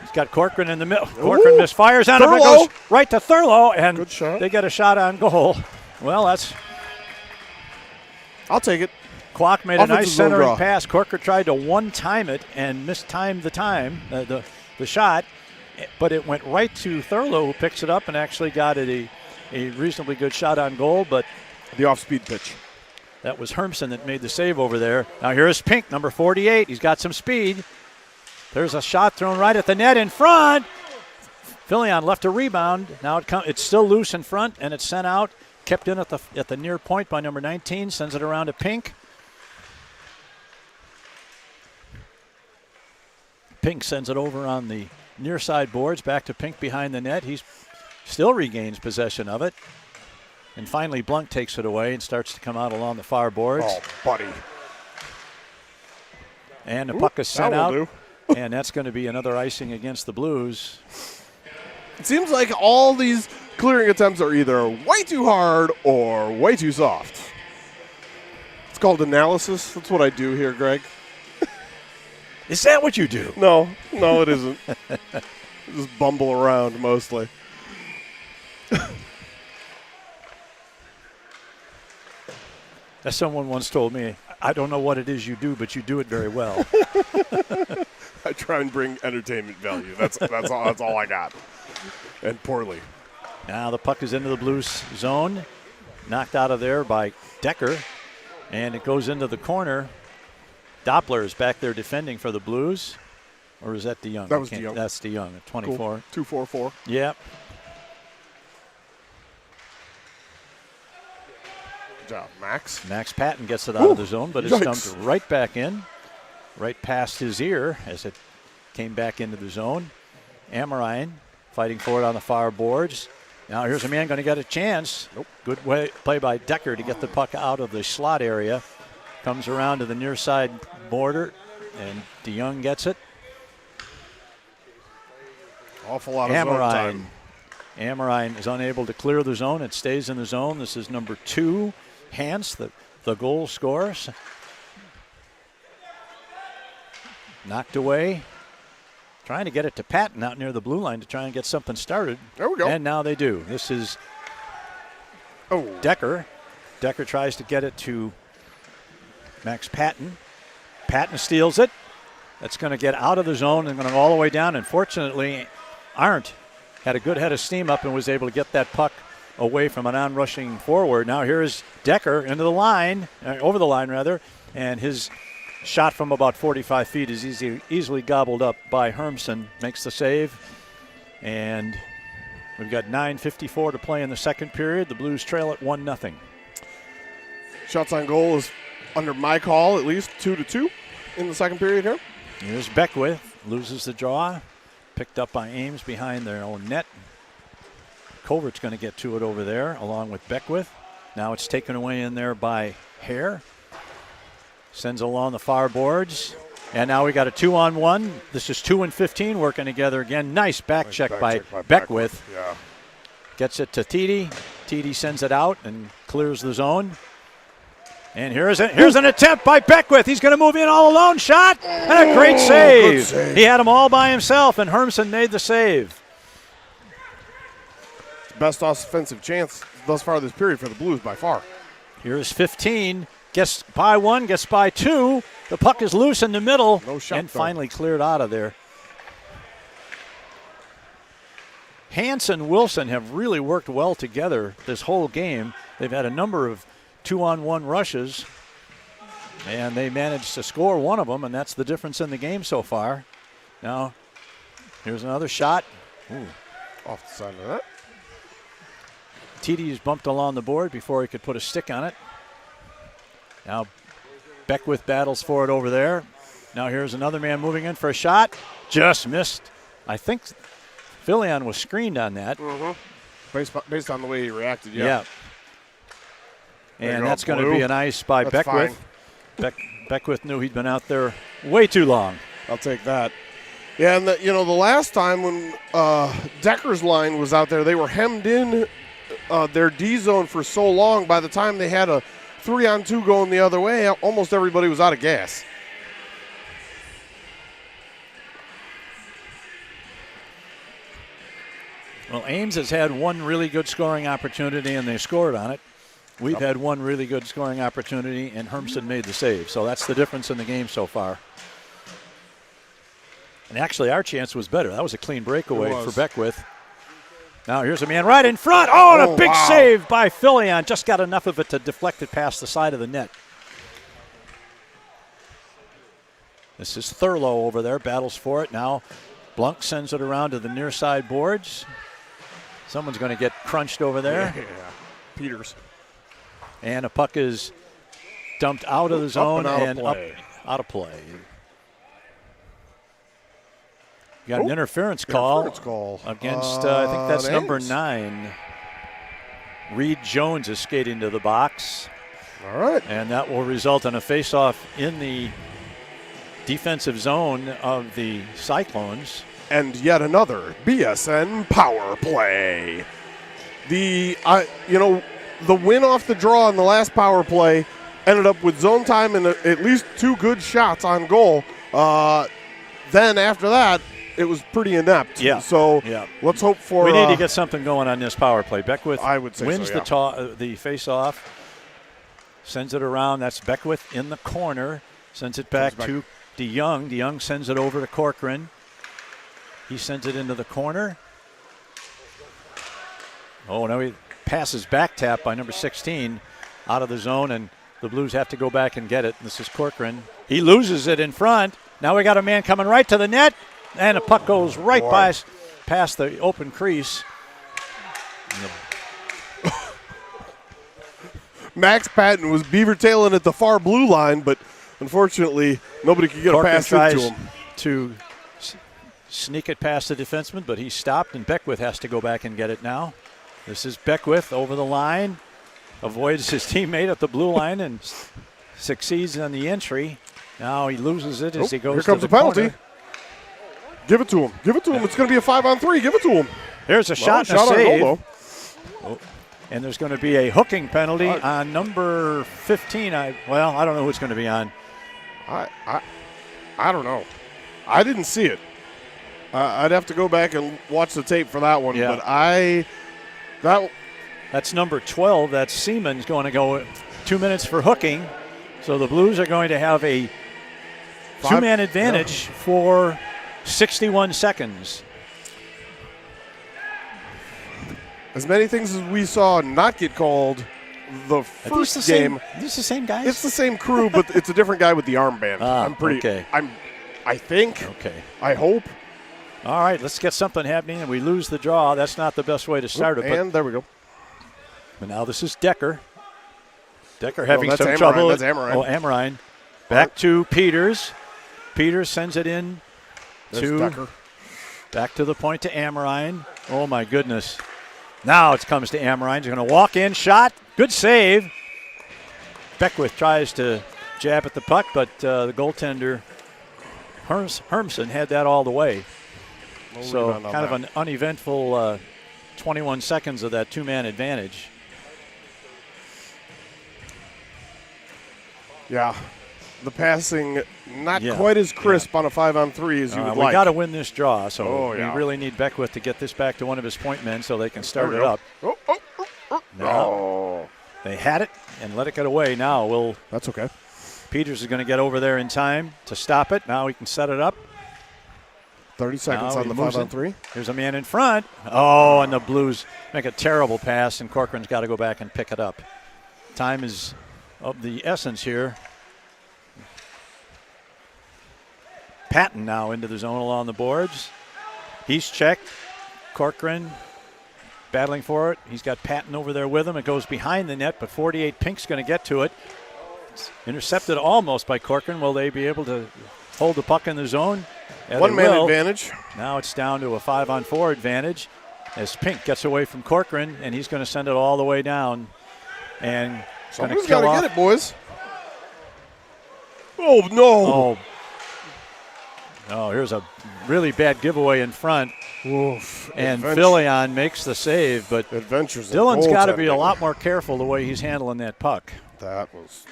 He's got Corcoran in the middle. Corcoran misfires on it. It goes right to Thurlow, and they get a shot on goal. Well, I'll take it. Clock made a nice centering pass. Corcoran tried to one-time it and mistimed the shot, but it went right to Thurlow, who picks it up and actually got it a reasonably good shot on goal, but the off-speed pitch. That was Hermsen that made the save over there. Now here's Pink, number 48. He's got some speed. There's a shot thrown right at the net in front. Filion left a rebound. Now it's still loose in front, and it's sent out. Kept in at the near point by number 19. Sends it around to Pink. Pink sends it over on the near side boards. Back to Pink behind the net. He still regains possession of it. And finally, Blunk takes it away and starts to come out along the far boards. Oh, buddy. And the puck is sent out. And that's going to be another icing against the Blues. It seems like all these clearing attempts are either way too hard or way too soft. It's called analysis. That's what I do here, Greg. Is that what you do? No, it isn't. Just bumble around mostly. As someone once told me, I don't know what it is you do, but you do it very well. I try and bring entertainment value. That's all I got. And poorly. Now the puck is into the Blues zone. Knocked out of there by Decker. And it goes into the corner. Doppler is back there defending for the Blues. Or is that DeYoung? That was DeYoung. That's DeYoung at 24. Cool. 2-4-4. Yep. Good job, Max. Max Patton gets it out of the zone, but it's dumped right back in. Right past his ear as it came back into the zone. Amorine fighting for it on the far boards. Now here's a man going to get a chance. Nope. Good play by Decker to get the puck out of the slot area. Comes around to the near side border, and DeYoung gets it. Awful lot of zone time. Amorine is unable to clear the zone. It stays in the zone. This is number 2, Hans, the goal scorer. Knocked away. Trying to get it to Patton out near the blue line to try and get something started. There we go. And now they do. This is Decker. Decker tries to get it to Max Patton. Patton steals it. That's going to get out of the zone and going to go all the way down. And fortunately, Arndt had a good head of steam up and was able to get that puck away from an on-rushing forward. Now here's Decker into the line, over the line rather, and his shot from about 45 feet is easily gobbled up by Hermsen. Makes the save. And we've got 9:54 to play in the second period. The Blues trail at 1-0. Shots on goal is under my call, at least 2-2 in the second period here. Here's Beckwith. Loses the draw. Picked up by Ames behind their own net. Covert's going to get to it over there along with Beckwith. Now it's taken away in there by Hare. Sends along the far boards. And now we got a 2-on-1. This is 2 and 15 working together again. Nice back check by Beckwith. Yeah. Gets it to Titi. Titi sends it out and clears the zone. And here's an attempt by Beckwith. He's going to move in all alone. Shot and a great save. He had him all by himself, and Hermsen made the save. Best offensive chance thus far this period for the Blues by far. Here's 15. Gets by 1, gets by 2. The puck is loose in the middle and finally cleared out of there. Hans and Wilson have really worked well together this whole game. They've had a number of 2-on-1 rushes, and they managed to score one of them, and that's the difference in the game so far. Now, here's another shot. Ooh. Off the side of that. TD's bumped along the board before he could put a stick on it. Now, Beckwith battles for it over there. Now here's another man moving in for a shot. Just missed. I think Filion was screened on that. Mm-hmm. Based on the way he reacted, yeah. And that's going to be an ice by That's Beckwith. Beckwith knew he'd been out there way too long. I'll take that. Yeah, and the last time when Decker's line was out there, they were hemmed in their D zone for so long. By the time they had a 3-on-2 going the other way, almost everybody was out of gas. Well, Ames has had one really good scoring opportunity, and they scored on it. We've had one really good scoring opportunity, and Hermsen made the save. So that's the difference in the game so far. And actually, our chance was better. That was a clean breakaway for Beckwith. Now here's a man right in front. Oh, and a big save by Filion. Just got enough of it to deflect it past the side of the net. This is Thurlow over there, battles for it. Now Blunk sends it around to the near side boards. Someone's going to get crunched over there. Yeah, Peters. And a puck is dumped out of the zone and out of play. You got an interference call against, I think that's number 9. Reed Jones is skating to the box. All right. And that will result in a face-off in the defensive zone of the Cyclones. And yet another BSN power play. The win off the draw in the last power play ended up with zone time and at least 2 good shots on goal. Then after that, it was pretty inept. Yeah. So let's hope for. We need to get something going on this power play. Beckwith I would say wins so, the face-off, sends it around. That's Beckwith in the corner, sends it back to DeYoung. DeYoung sends it over to Corcoran. He sends it into the corner. Oh, no, he passes back tap by number 16 out of the zone, and the Blues have to go back and get it. This is Corcoran. He loses it in front. Now we got a man coming right to the net, and the puck goes right past the open crease. Max Patton was beaver tailing at the far blue line, but unfortunately nobody could get Corcoran a pass into him. To sneak it past the defenseman, but he stopped, and Beckwith has to go back and get it now. This is Beckwith over the line, avoids his teammate at the blue line and succeeds on the entry. Now he loses it as he goes to the penalty. corner. Give it to him. Give it to him. It's going to be a 5-on-3. Give it to him. There's a shot and a save. On goal, and there's going to be a hooking penalty on number 15. I don't know who it's going to be on. I don't know. I didn't see it. I'd have to go back and watch the tape for that one. Yeah. But that's number 12. That's Seaman's going to go 2 minutes for hooking. So the Blues are going to have a 2-man advantage for 61 seconds. As many things as we saw not get called the first game. Is this the same guys? It's the same crew, but it's a different guy with the armband. Okay. I think. Okay. I hope. All right, let's get something happening, and we lose the draw. That's not the best way to start it. And there we go. But now this is Decker. Decker having some Amorine. trouble. That's Amorine. Oh, Amorine. Back to Peters. Peters sends it in to Decker. Back to the point to Amorine. Oh, my goodness. Now it comes to Amorine. He's going to walk in, shot. Good save. Beckwith tries to jab at the puck, but the goaltender, Hermsen, had that all the way. So kind of an uneventful 21 seconds of that 2-man advantage. Yeah. The passing not quite as crisp on a 5-on-3 as you would like. We got to win this draw, so we really need Beckwith to get this back to one of his point men so they can start it up. Now, they had it and let it get away. Now that's okay. Peters is going to get over there in time to stop it. Now he can set it up. 30 seconds on the 5-on-3. There's a man in front. Oh, and the Blues make a terrible pass, and Corcoran's got to go back and pick it up. Time is of the essence here. Patton now into the zone along the boards. He's checked. Corcoran battling for it. He's got Patton over there with him. It goes behind the net, but 48 Pink's going to get to it. It's intercepted almost by Corcoran. Will they be able to hold the puck in the zone? Yeah, 1-man advantage. Now it's down to a 5-on-4 advantage as Pink gets away from Corcoran, and he's going to send it all the way down. And Someone's got to get it, boys. Oh, no. Oh, here's a really bad giveaway in front. Oof. And Filion makes the save, but Dylan's got to be a lot more careful the way he's handling that puck. That was,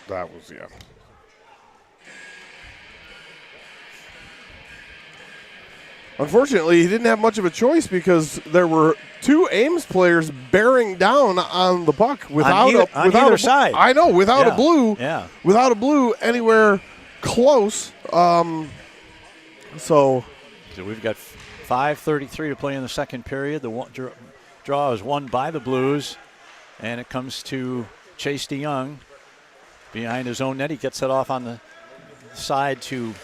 yeah. Unfortunately, he didn't have much of a choice because there were two Ames players bearing down on the puck without either side. I know, without a blue. Yeah. Without a blue anywhere close. So we've got 5:33 to play in the second period. The draw is won by the Blues, and it comes to Chase DeYoung behind his own net. He gets it off on the side to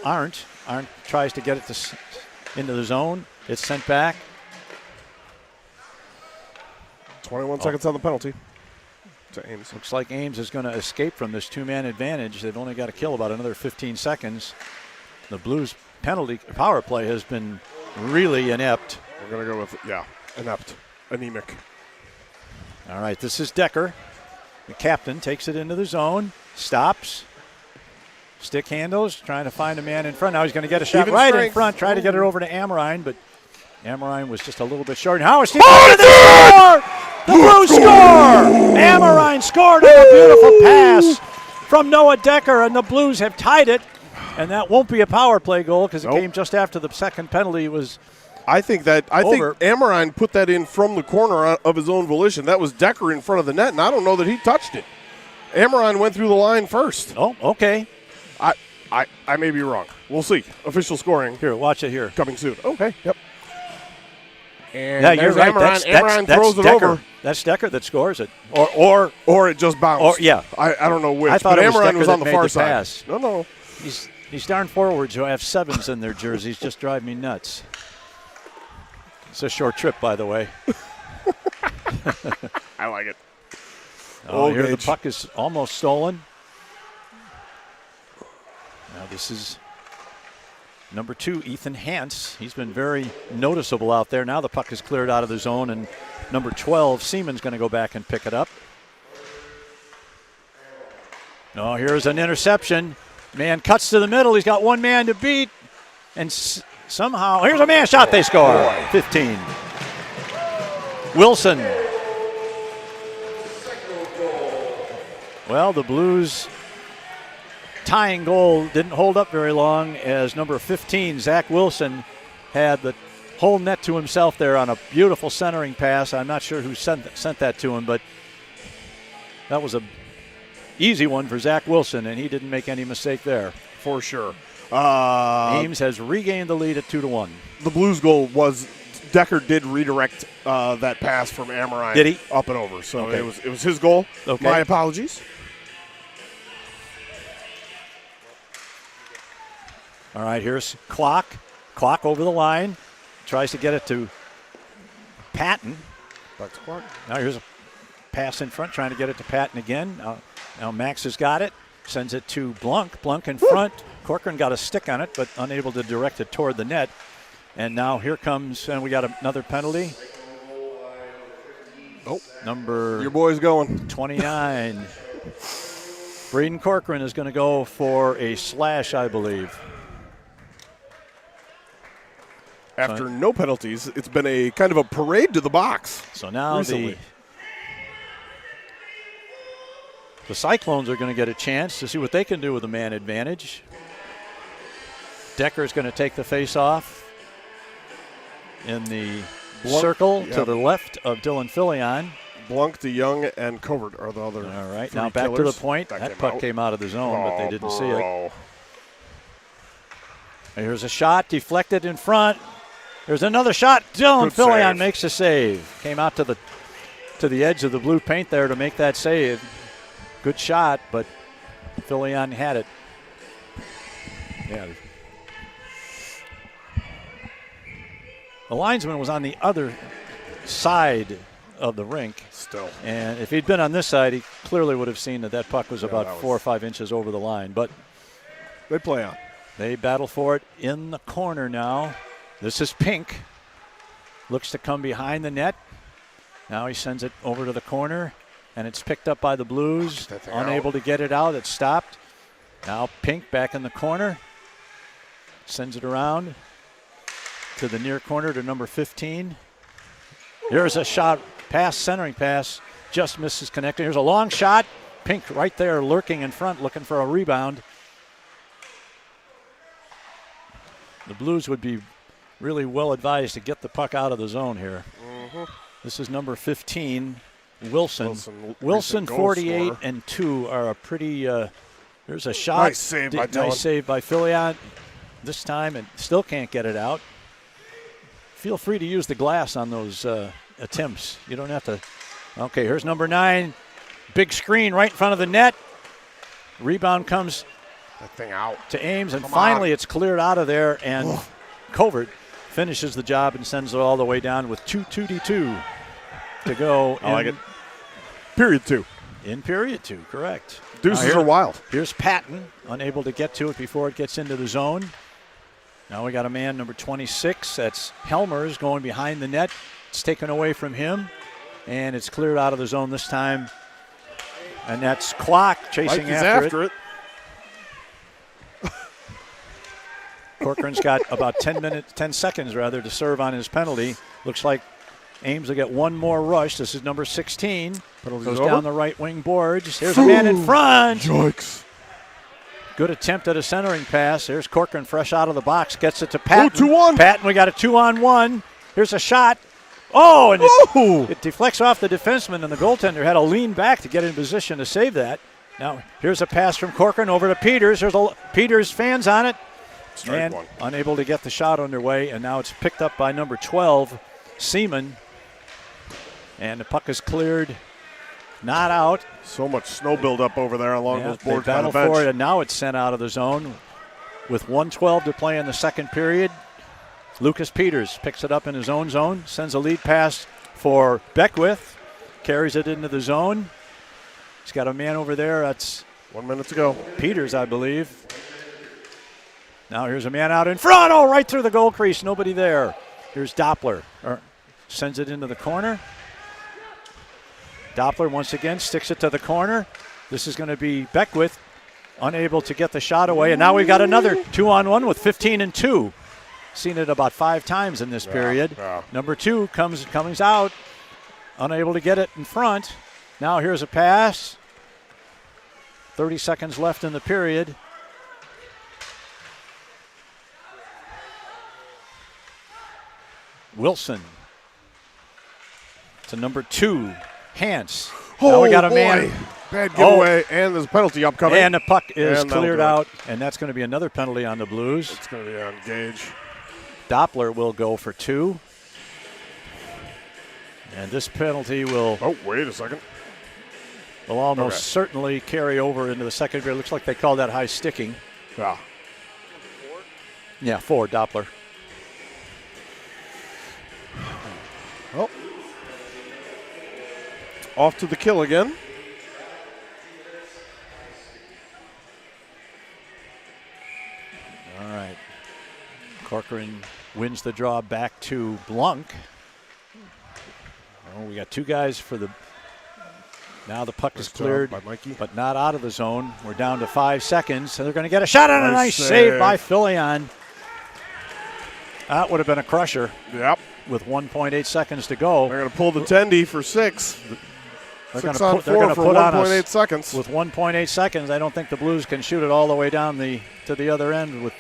Arndt. Arndt tries to get it into the zone. It's sent back. 21 seconds on the penalty to Ames. Looks like Ames is going to escape from this two-man advantage. They've only got to kill about another 15 seconds. The Blues power play has been really inept. We're going to go with, inept, anemic. All right, this is Decker. The captain takes it into the zone, stops, stick handles, trying to find a man in front. Now he's going to get a shot in front, try to get it over to Amrine, but Amrine was just a little bit short. Now it's the Blues score! Amrine scored on a beautiful pass from Noah Decker, and the Blues have tied it. And that won't be a power play goal because it came just after the second penalty was I think Amrine put that in from the corner of his own volition. That was Decker in front of the net, and I don't know that he touched it. Amrine went through the line first. Oh, okay. I may be wrong. We'll see. Official scoring. Here, watch it here. Coming soon. Okay, yep. And yeah, you're right. Amrine throws it Decker. over. That's Decker that scores it. Or it just bounced. I don't know which. I thought but Amrine was on the far side. Pass. No. These darn forwards who have sevens in their jerseys just drive me nuts. It's a short trip, by the way. I like it. Here the puck is almost stolen. Now this is number 2, Ethan Hance. He's been very noticeable out there. Now the puck is cleared out of the zone, and number 12, Seaman's going to go back and pick it up. Oh, here's an interception. Man cuts to the middle. He's got one man to beat. And somehow, here's a man shot. They score. 15. Wilson. Well, the Blues tying goal didn't hold up very long as number 15, Zach Wilson, had the whole net to himself there on a beautiful centering pass. I'm not sure who sent that to him, but that was a easy one for Zach Wilson, and he didn't make any mistake there. For sure. Ames has regained the lead at 2-1. The Blues goal was Decker did redirect that pass from Amrine. Did he? Up and over. So it was his goal. Okay. My apologies. All right, here's Clock. Clock over the line. Tries to get it to Patton. Back to Clock. Now here's a pass in front, trying to get it to Patton again. Now Max has got it. Sends it to Blunk. Blunk in front. Corcoran got a stick on it, but unable to direct it toward the net. And now here comes, and we got another penalty. Oh, number your boy's going 29. Braden Corcoran is going to go for a slash, I believe. After no penalties, it's been a kind of a parade to the box. So now recently. The Cyclones are going to get a chance to see what they can do with a man advantage. Decker's going to take the face off in the circle to the left of Dylan Filion. Blunk, DeYoung, and Covert are the other. All right, now back to the point. That puck came out of the zone, but they didn't see it. And here's a shot deflected in front. There's another shot. Dylan Filion makes a save. Came out to the edge of the blue paint there to make that save. Good shot, but Filion had it. Yeah. The linesman was on the other side of the rink. Still. And if he'd been on this side, he clearly would have seen that puck was about 4 or 5 inches over the line. But they play on. They battle for it in the corner now. This is Pink. Looks to come behind the net. Now he sends it over to the corner. and it's picked up by the Blues. Unable to get it out. It's stopped. Now Pink back in the corner. Sends it around to the near corner to number 15. Here's a shot, centering pass. Just misses connecting. Here's a long shot. Pink right there lurking in front, looking for a rebound. The Blues would be really well advised to get the puck out of the zone here. This is number 15, Wilson. Wilson 48 and 2 are a pretty, there's a shot. Nice save by Dylan. Nice save by Filion this time, and still can't get it out. Feel free to use the glass on those attempts. You don't have to. Okay, here's number 9. Big screen right in front of the net. Rebound comes that thing out to Ames, and finally it's cleared out of there, and Covert finishes the job and sends it all the way down with 2:22 to go. I like it. Period 2. In period 2, correct. Deuces are wild. Here's Patton, unable to get to it before it gets into the zone. Now we got a man, number 26. That's Helmers going behind the net. It's taken away from him, and it's cleared out of the zone this time. And that's Clock chasing after it. Corcoran's got about 10 seconds to serve on his penalty. Looks like Ames will get one more rush. This is number 16. Goes down the right wing boards. Here's a man in front. Yikes. Good attempt at a centering pass. There's Corcoran fresh out of the box. Gets it to Patton. 2-1. Patton, we got a 2-on-1. Here's a shot. Oh, and it deflects off the defenseman, and the goaltender had to lean back to get in position to save that. Now, here's a pass from Corcoran over to Peters. There's Peters fans on it. And unable to get the shot underway, and now it's picked up by number 12, Seaman. And the puck is cleared, not out. So much snow buildup over there along those boards by the battle bench. for it, and now it's sent out of the zone with 1:12 to play in the second period. Lucas Peters picks it up in his own zone, sends a lead pass for Beckwith, carries it into the zone. He's got a man over there. That's 1 minute to go. Peters, I believe. Now here's a man out in front. Oh, right through the goal crease. Nobody there. Here's Doppler. Sends it into the corner. Doppler once again sticks it to the corner. This is going to be Beckwith, unable to get the shot away. And now we've got another 2-on-1 with 15 and 2. Seen it about 5 times in this period. Number 2 comes out, unable to get it in front. Now here's a pass. 30 seconds left in the period. Wilson to number 2, Hance. Now we got a man. Bad giveaway, and there's a penalty upcoming. And the puck is cleared out, and that's going to be another penalty on the Blues. It's going to be on Gage. Doppler will go for 2. And this penalty will... Oh, wait a second. Will almost certainly carry over into the second period. Looks like they call that high sticking. Yeah, 4, Doppler. Oh. Off to the kill again. All right. Corcoran wins the draw back to Blunk. Oh, we got 2 guys for the... Now the puck is cleared, by Mikey, but not out of the zone. We're down to 5 seconds, so they're going to get a shot on a nice save by Filion. That would have been a crusher. Yep. With 1.8 seconds to go. They're going to pull the tendy for 6. They're 6 on 4 for 1.8 seconds. With 1.8 seconds, I don't think the Blues can shoot it all the way down to the other end with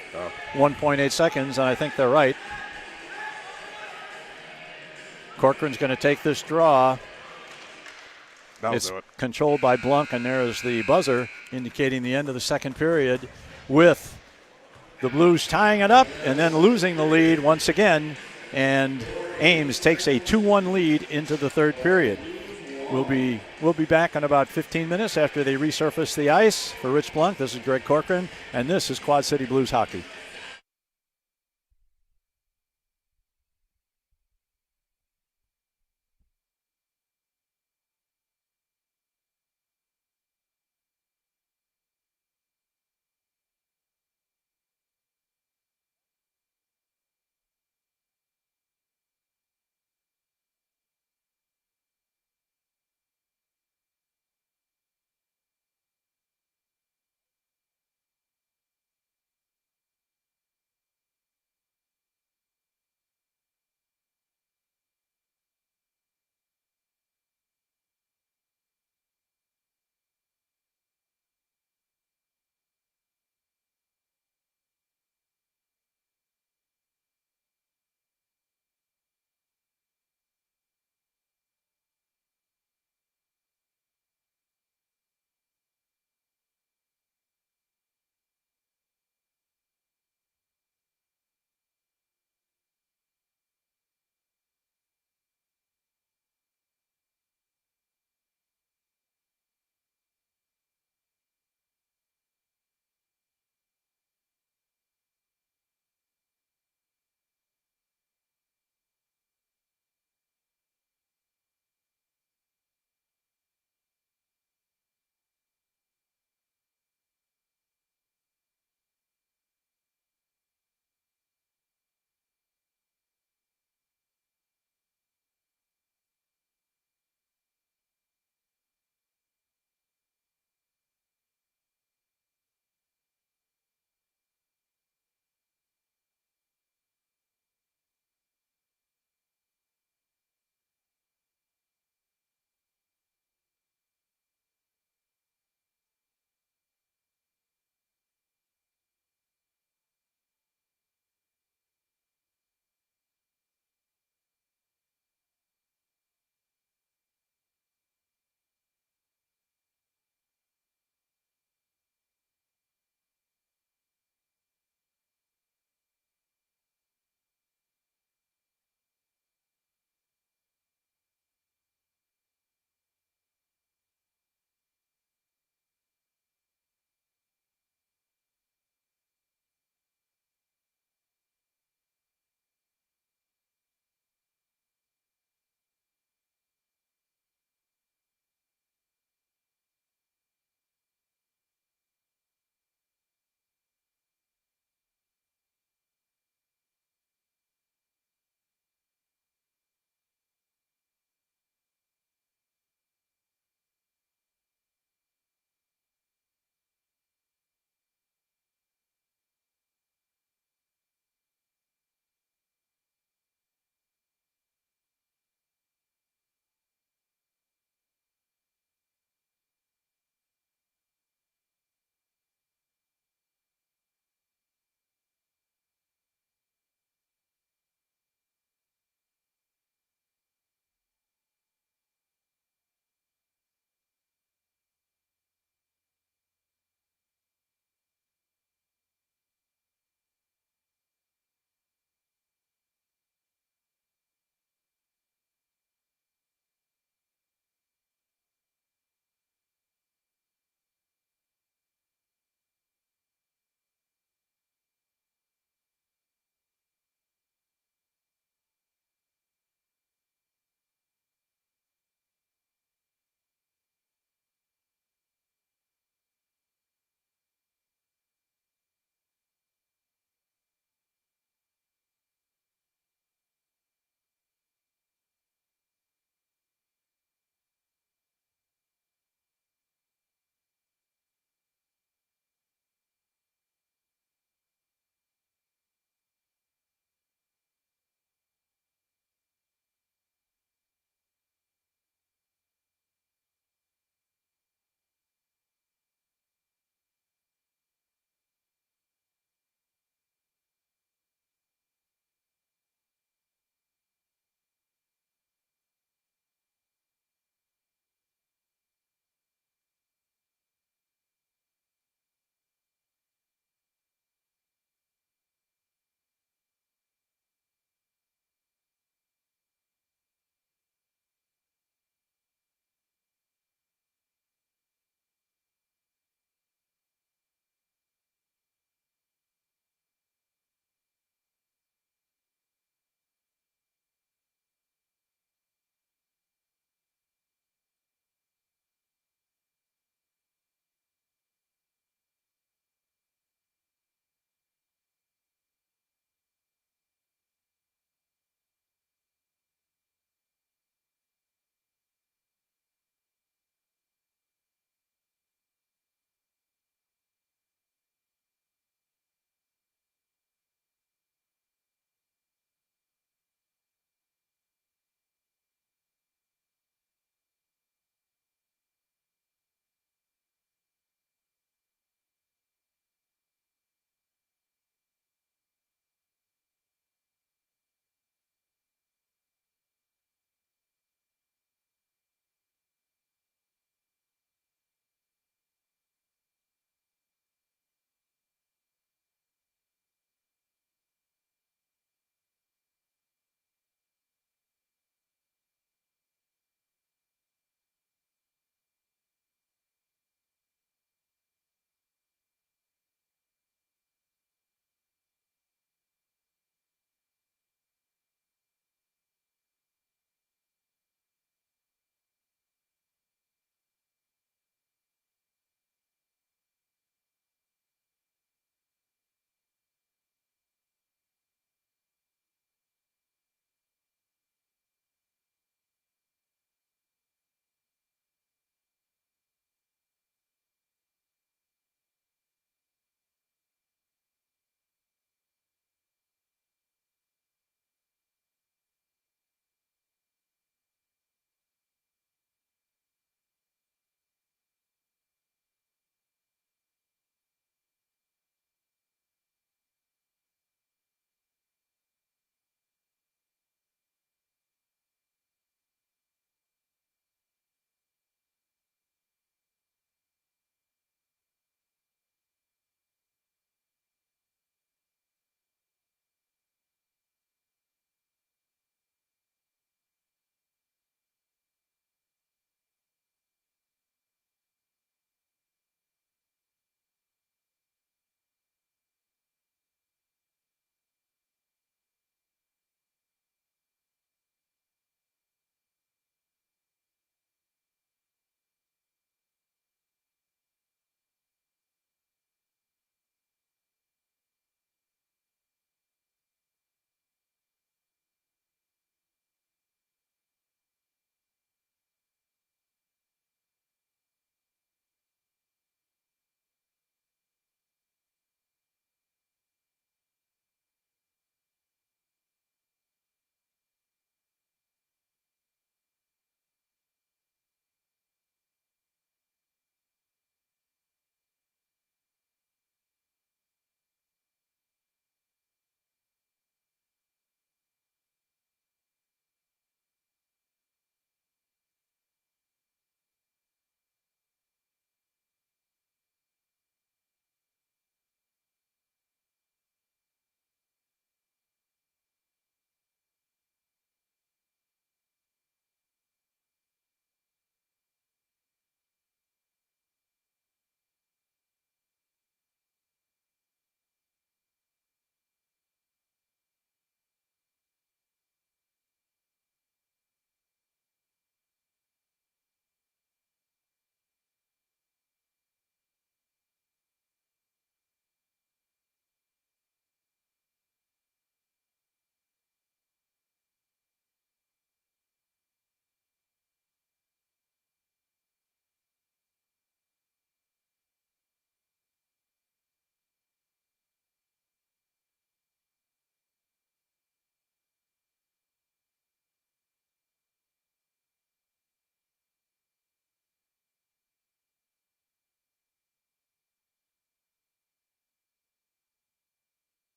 1.8 seconds, and I think they're right. Corcoran's going to take this draw. It's controlled by Blunk, and there is the buzzer indicating the end of the second period, with the Blues tying it up and then losing the lead once again, and Ames takes a 2-1 lead into the third period. We'll be back in about 15 minutes after they resurface the ice. For Rich Blunk, this is Greg Corcoran, and this is Quad City Blues Hockey.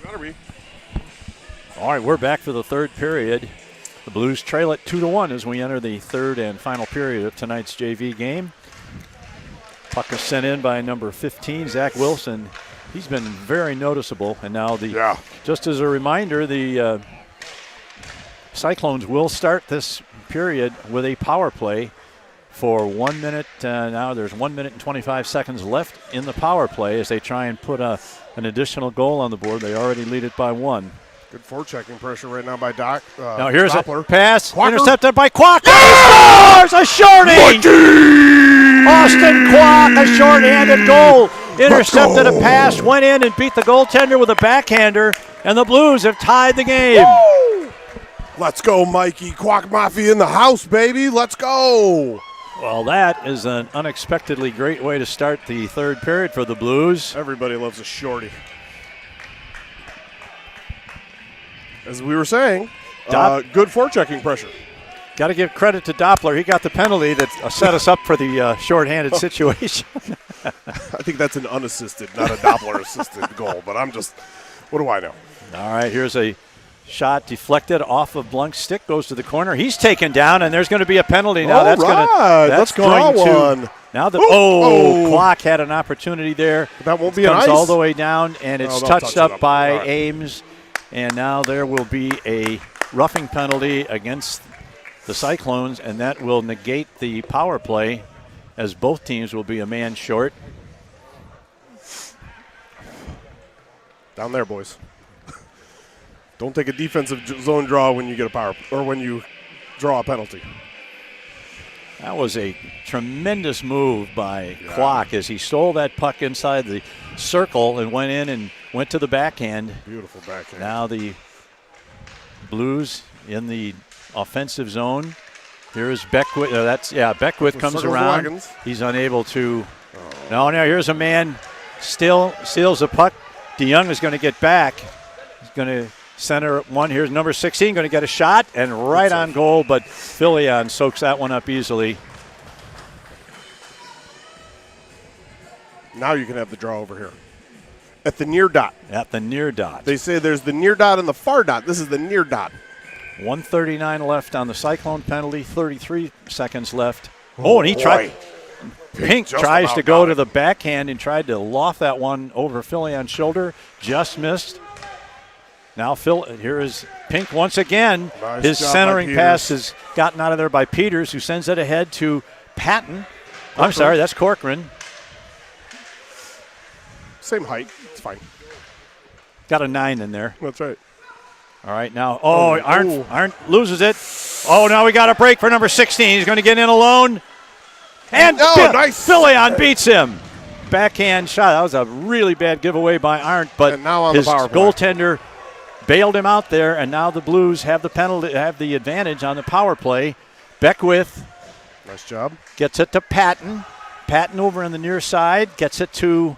Better be. All right, we're back for the third period. The Blues trail it 2-1 as we enter the third and final period of tonight's JV game. Puck is sent in by number 15, Zach Wilson. He's been very noticeable. And now just as a reminder, the Cyclones will start this period with a power play for 1 minute. Now there's 1 minute and 25 seconds left in the power play as they try and put an additional goal on the board. They already lead it by 1. Good forechecking pressure right now by Doc. Now here's Doppler. a pass Quacker. Intercepted by Kwok. Yeah! He scores a shorty. Austin Kwok, a short-handed goal. Intercepted a pass, went in and beat the goaltender with a backhander, and the Blues have tied the game. Woo! Let's go, Mikey. Quack Mafia in the house, baby. Let's go. Well, that is an unexpectedly great way to start the third period for the Blues. Everybody loves a shorty. As we were saying, good forechecking pressure. Got to give credit to Doppler. He got the penalty that set us up for the shorthanded situation. I think that's an unassisted, not a Doppler-assisted goal, but what do I know? All right, here's a shot deflected off of Blunk's stick, goes to the corner. He's taken down, and there's going to be a penalty now. Let's draw one. Now Kwok had an opportunity there. But that won't be comes an ice. all the way down, and it's touched up by right. Ames, and now there will be a roughing penalty against the Cyclones, and that will negate the power play as both teams will be a man short. Down there, boys. Don't take a defensive zone draw when you get a power or when you draw a penalty. That was a tremendous move by Kwok as he stole that puck inside the circle and went in and went to the backhand. Beautiful backhand. Now the Blues in the offensive zone. Here's Beckwith. Beckwith comes around. He's unable to. No, here's a man still steals the puck. DeYoung is going to get back. He's going to center one. Here's number 16 going to get a shot and right on goal, but Filion soaks that one up easily. Now you can have the draw over here. At the near dot. At the near dot. They say there's the near dot and the far dot. This is the near dot. 1:39 left on the Cyclone penalty, 33 seconds left. And he tried. Pink tries to go to the backhand and tried to loft that one over Filion's shoulder. Just missed. Now here is Pink once again. Nice His job centering by pass is gotten out of there by Peters, who sends it ahead to Patton. I'm sorry, that's Corcoran. Same height. It's fine. Got a 9 in there. That's right. All right, now, Arndt loses it. Now we got a break for number 16. He's going to get in alone. And nice. Filion beats him. Backhand shot. That was a really bad giveaway by Arndt, but now on his the power play. goaltender bailed him out there, and now the Blues have the advantage on the power play. Beckwith. Nice job. Gets it to Patton. Patton over on the near side. Gets it to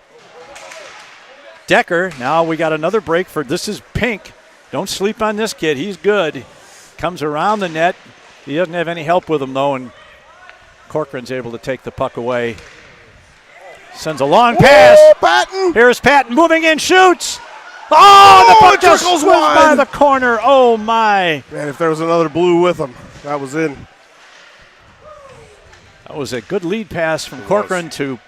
Decker. Now we got another break for this is Pink. Don't sleep on this kid. He's good. Comes around the net. He doesn't have any help with him, though, and Corcoran's able to take the puck away. Sends a long pass. Patton. Here's Patton moving in, shoots. The puck just trickles whizzed by wide. the corner. Oh, my. Man, if there was another Blue with him, that was in. That was a good lead pass from Corcoran to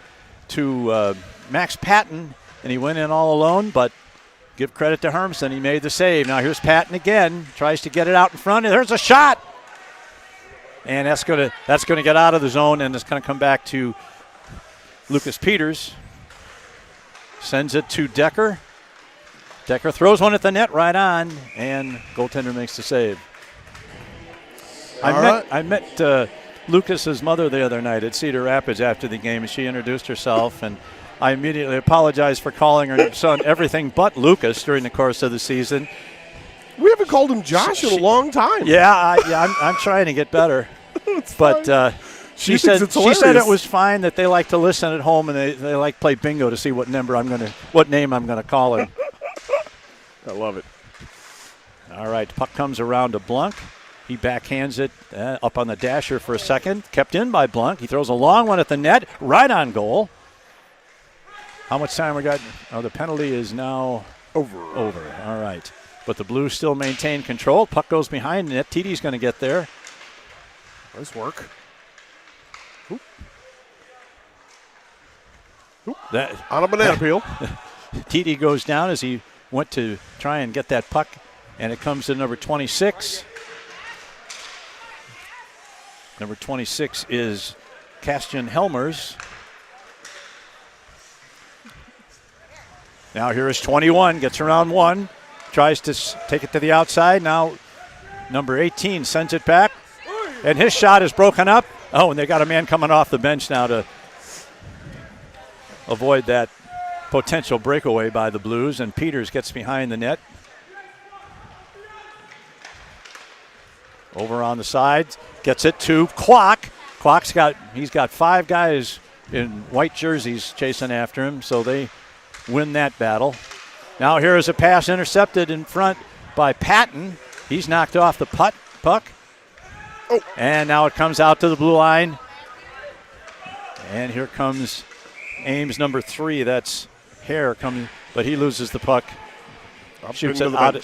Max Patton, and he went in all alone, but give credit to Hermsen. He made the save. Now here's Patton again. Tries to get it out in front, and there's a shot. And that's gonna get out of the zone, and it's going to come back to Lucas Peters. Sends it to Decker. Decker throws one at the net right on, and goaltender makes the save. I met Lucas's mother the other night at Cedar Rapids after the game, and she introduced herself, and I immediately apologized for calling her son everything but Lucas during the course of the season. We haven't called him Josh in a long time. I'm trying to get better. But she said it was fine, that they like to listen at home, and they like play bingo to see what name I'm gonna call her. I love it. All right, puck comes around to Blunk. He backhands it up on the dasher for a second. Kept in by Blunk. He throws a long one at the net, right on goal. How much time we got? The penalty is now Over. All right. But the Blues still maintain control. Puck goes behind net. TD's going to get there. Nice work. That On a banana peel. TD goes down as he went to try and get that puck, and it comes to number 26. Number 26 is Castian Helmers. Now here is 21, gets around one, tries to take it to the outside. Now number 18 sends it back, and his shot is broken up. Oh, and they got a man coming off the bench now to avoid that potential breakaway by the Blues, and Peters gets behind the net. Over on the side, gets it to Kwok. He's got 5 guys in white jerseys chasing after him, so they win that battle. Now here is a pass intercepted in front by Patton. He's knocked off the puck. Oh. And now it comes out to the blue line. And here comes Ames number 3. That's Hare coming, but he loses the puck. Shoots it out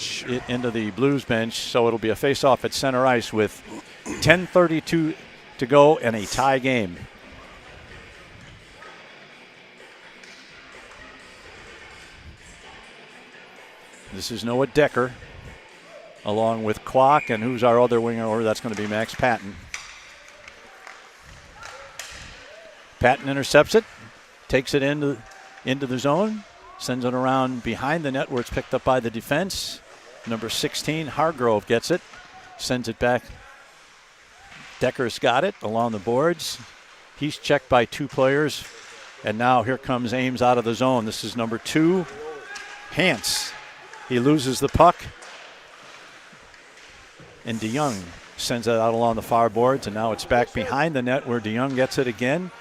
into the Blues bench, so it'll be a face-off at center ice with 10:32 to go and a tie game. This is Noah Decker, along with Kwok, and who's our other winger over? That's going to be Max Patton. Patton intercepts it, takes it into the zone, sends it around behind the net where it's picked up by the defense. Number 16, Hargrove gets it, sends it back. Decker's got it along the boards. He's checked by 2 players. And now here comes Ames out of the zone. This is number 2, Hance. He loses the puck. And DeYoung sends it out along the far boards. And now it's back behind the net where DeYoung gets it again.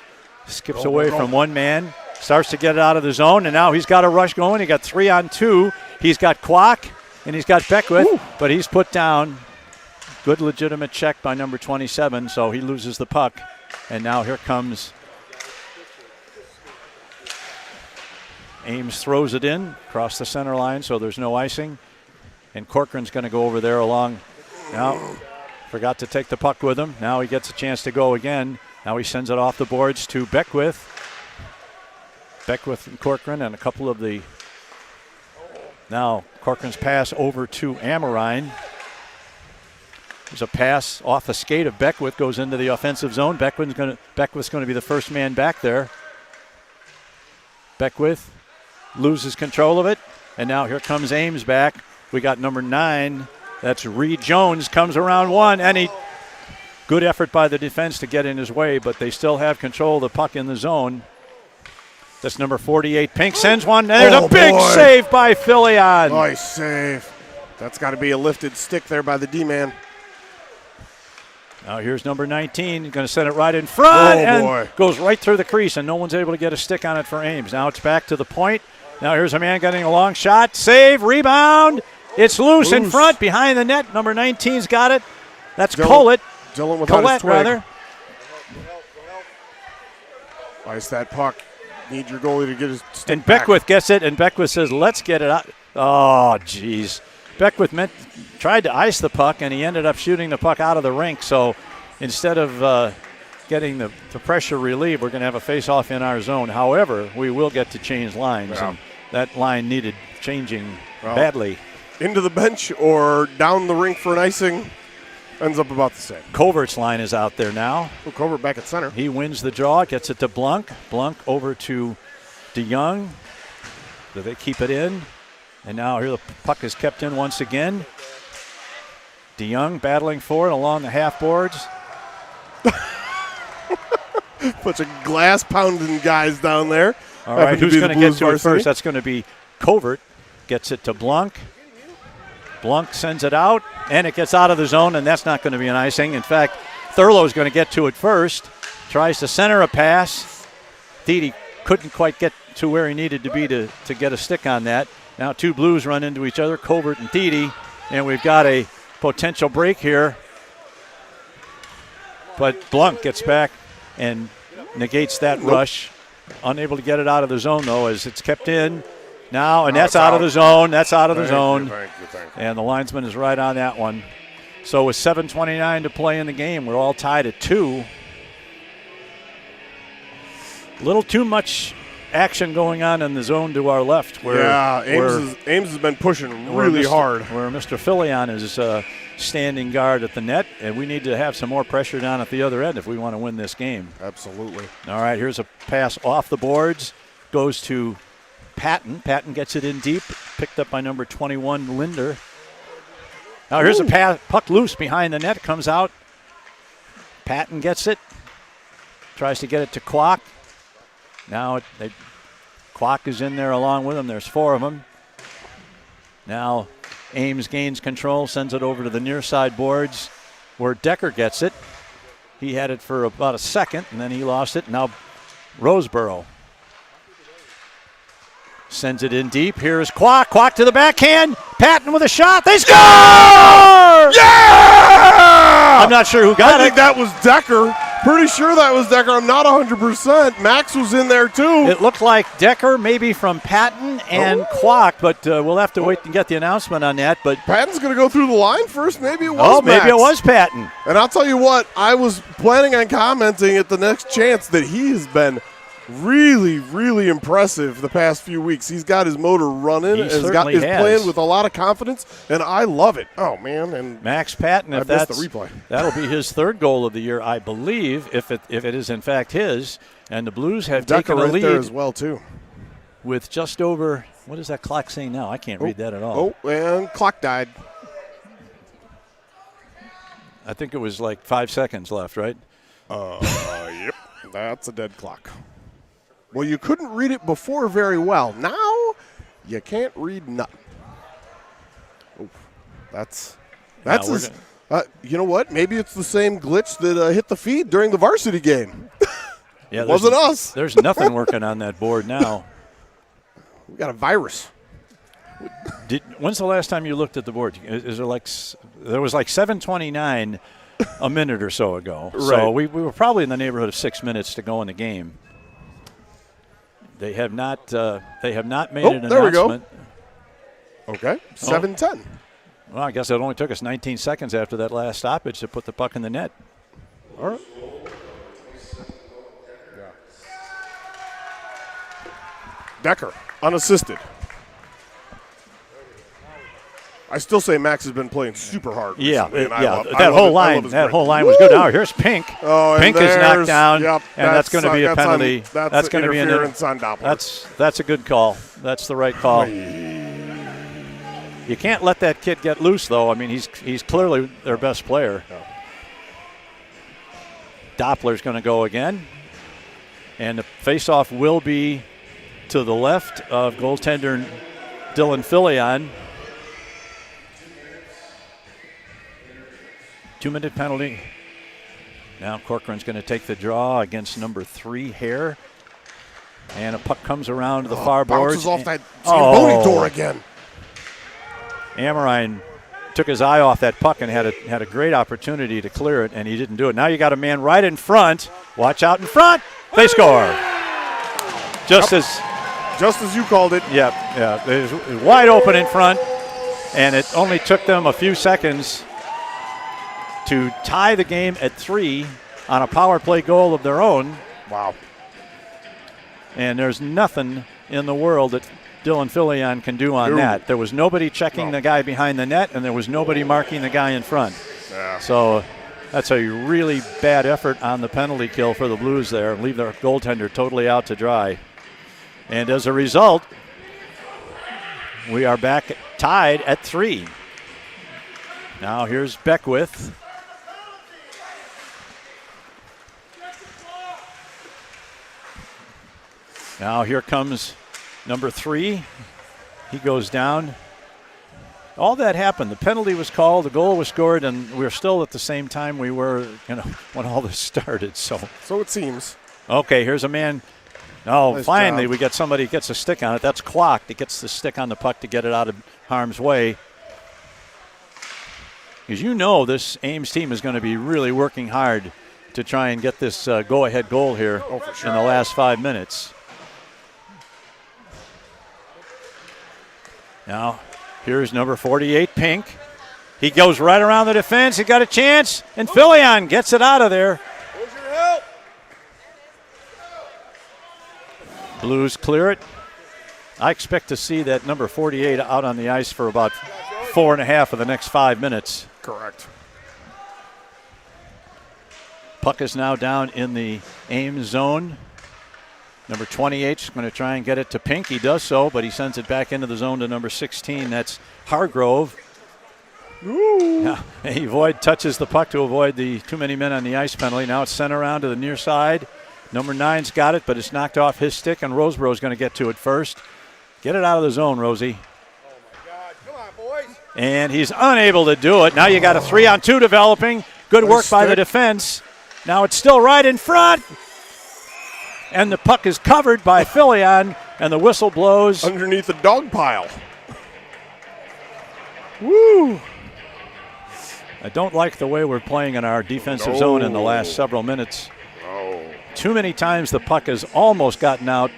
Skips away from one man. Starts to get it out of the zone, and now he's got a rush going. He got 3 on 2. He's got Kwok, and he's got Beckwith, but he's put down. Good legitimate check by number 27, so he loses the puck. And now here comes Ames, throws it in across the center line, so there's no icing. And Corcoran's going to go over there along. Now, forgot to take the puck with him. Now he gets a chance to go again. Now he sends it off the boards to Beckwith. Beckwith and Corcoran and a couple of the. Now Corcoran's pass over to Amorine. There's a pass off the skate of Beckwith, goes into the offensive zone. Beckwith's going to be the first man back there. Beckwith loses control of it, and now here comes Ames back. We got number 9. That's Reed Jones, comes around one, and good effort by the defense to get in his way, but they still have control of the puck in the zone. That's number 48. Pink sends one. There's a big save by Filion. Nice save. That's got to be a lifted stick there by the D-man. Now here's number 19. He's going to send it right in front and goes right through the crease, and no one's able to get a stick on it for Ames. Now it's back to the point. Now here's a man getting a long shot. Save, rebound. It's loose in front behind the net. Number 19's got it. That's Collette. Dylan without his twig. Rather. Ice that puck. Need your goalie to get his stick and Beckwith gets it, and Beckwith says, let's get it out. Oh, jeez. Beckwith tried to ice the puck, and he ended up shooting the puck out of the rink. So instead of getting the pressure relieved, we're going to have a face-off in our zone. However, we will get to change lines, and that line needed changing badly. Into the bench or down the rink for an icing. Ends up about the same. Covert's line is out there now. Covert back at center. He wins the draw, gets it to Blunk. Blunk over to DeYoung. Do they keep it in? And now here the puck is kept in once again. DeYoung battling for it along the half boards. Bunch of glass pounding guys down there. All right, who's going to get to it first? That's going to be Covert. Gets it to Blunk. Blunk sends it out, and it gets out of the zone, and that's not going to be an icing. In fact, Thurlow's going to get to it first. Tries to center a pass. Thede couldn't quite get to where he needed to be to get a stick on that. Now 2 Blues run into each other, Covert and Thede, and we've got a potential break here. But Blunk gets back and negates that rush. Unable to get it out of the zone, though, as it's kept in. Now, and that's out of the zone. That's out of the zone. Thank you. And the linesman is right on that one. So with 7:29 to play in the game, we're all tied at 2. A little too much action going on in the zone to our left. Ames has been pushing really hard. Where Mr. Filion is standing guard at the net, and we need to have some more pressure down at the other end if we want to win this game. Absolutely. All right, here's a pass off the boards. Goes to Patton. Patton gets it in deep. Picked up by number 21, Linder. Now here's a pass, puck loose behind the net. Comes out. Patton gets it. Tries to get it to Kwok. Now Kwok is in there along with him. There's 4 of them. Now Ames gains control, sends it over to the near side boards where Decker gets it. He had it for about a second, and then he lost it. Now Roseboro sends it in deep. Here's Kwok. Kwok to the backhand. Patton with a shot. They score! Yeah! I'm not sure who got I think that was Decker. Pretty sure that was Decker. I'm not 100%. Max was in there too. It looked like Decker, maybe from Patton and Kwok, but we'll have to wait and get the announcement on that. But Patton's going to go through the line first. Maybe it was Oh, Max. maybe it was Patton. And I'll tell you what, I was planning on commenting at the next chance that he has been really, really impressive the past few weeks. He's got his motor running. He He's certainly his has. playing with a lot of confidence, and I love it. Oh, man. And Max Patton, I if missed that's the replay. that'll be his 3rd goal of the year, I believe, if it is in fact his. And the Blues have Decker taken a right lead there as well, too. with just over, what is that clock saying now? I can't read that at all. Oh, and clock died. I think it was like 5 seconds left, right? Yep. That's a dead clock. Well, you couldn't read it before very well. Now you can't read nothing. Oh, that's you know what? Maybe it's the same glitch that hit the feed during the varsity game. Yeah, it wasn't us. There's nothing working on that board now. We got a virus. When's the last time you looked at the board? Is there there was like 7:29 a minute or so ago. Right. So we were probably in the neighborhood of 6 minutes to go in the game. They have not made an announcement. There we go. Okay, 7:10. Well, I guess it only took us 19 seconds after that last stoppage to put the puck in the net. All right. Decker, unassisted. I still say Max has been playing super hard. Recently, That whole line was good. Now here's Pink. Pink is knocked down, and that's going to be a penalty. That's going to be interference on Doppler. That's a good call. That's the right call. You can't let that kid get loose, though. I mean, he's clearly their best player. No. Doppler's going to go again, and the faceoff will be to the left of goaltender Dylan Filion. 2-minute penalty. Now Corcoran's going to take the draw against number 3, Hare. And a puck comes around to the far boards. Bounces off that Zamboni door again. Amorine took his eye off that puck and had a great opportunity to clear it, and he didn't do it. Now you got a man right in front. Watch out in front. They score. Just as you called it. Yeah. It was wide open in front, and it only took them a few seconds to tie the game at 3 on a power play goal of their own. Wow. And there's nothing in the world that Dylan Filion can do on that. There was nobody checking the guy behind the net, and there was nobody marking the guy in front. Yeah. So that's a really bad effort on the penalty kill for the Blues there. Leave their goaltender totally out to dry. And as a result, we are back tied at 3. Now here's Beckwith. Now here comes number 3. He goes down. All that happened. The penalty was called, the goal was scored, and we're still at the same time we were, when all this started. So it seems. Okay, here's a man. Oh, nice finally job. we got somebody who gets a stick on it. That's Kwok that gets the stick on the puck to get it out of harm's way. Because this Ames team is going to be really working hard to try and get this go-ahead goal here for sure. in the last 5 minutes. Now, here's number 48, Pink. He goes right around the defense. He got a chance, and Filion gets it out of there. Where's your help? Blues clear it. I expect to see that number 48 out on the ice for about 4.5 of the next 5 minutes. Correct. Puck is now down in the Ames zone. Number 28 is going to try and get it to Pink. He does so, but he sends it back into the zone to number 16. That's Hargrove. Ooh. Yeah, he touches the puck to avoid the too many men on the ice penalty. Now it's sent around to the near side. Number 9's got it, but it's knocked off his stick, and Roseboro's going to get to it first. Get it out of the zone, Rosie. Oh, my God. Come on, boys. And he's unable to do it. Now you got a 3-on-2 developing. Good work by the defense. Now it's still right in front. And the puck is covered by Filion, and the whistle blows. Underneath the dog pile. Woo! I don't like the way we're playing in our defensive zone in the last several minutes. Oh. Too many times the puck has almost gotten out,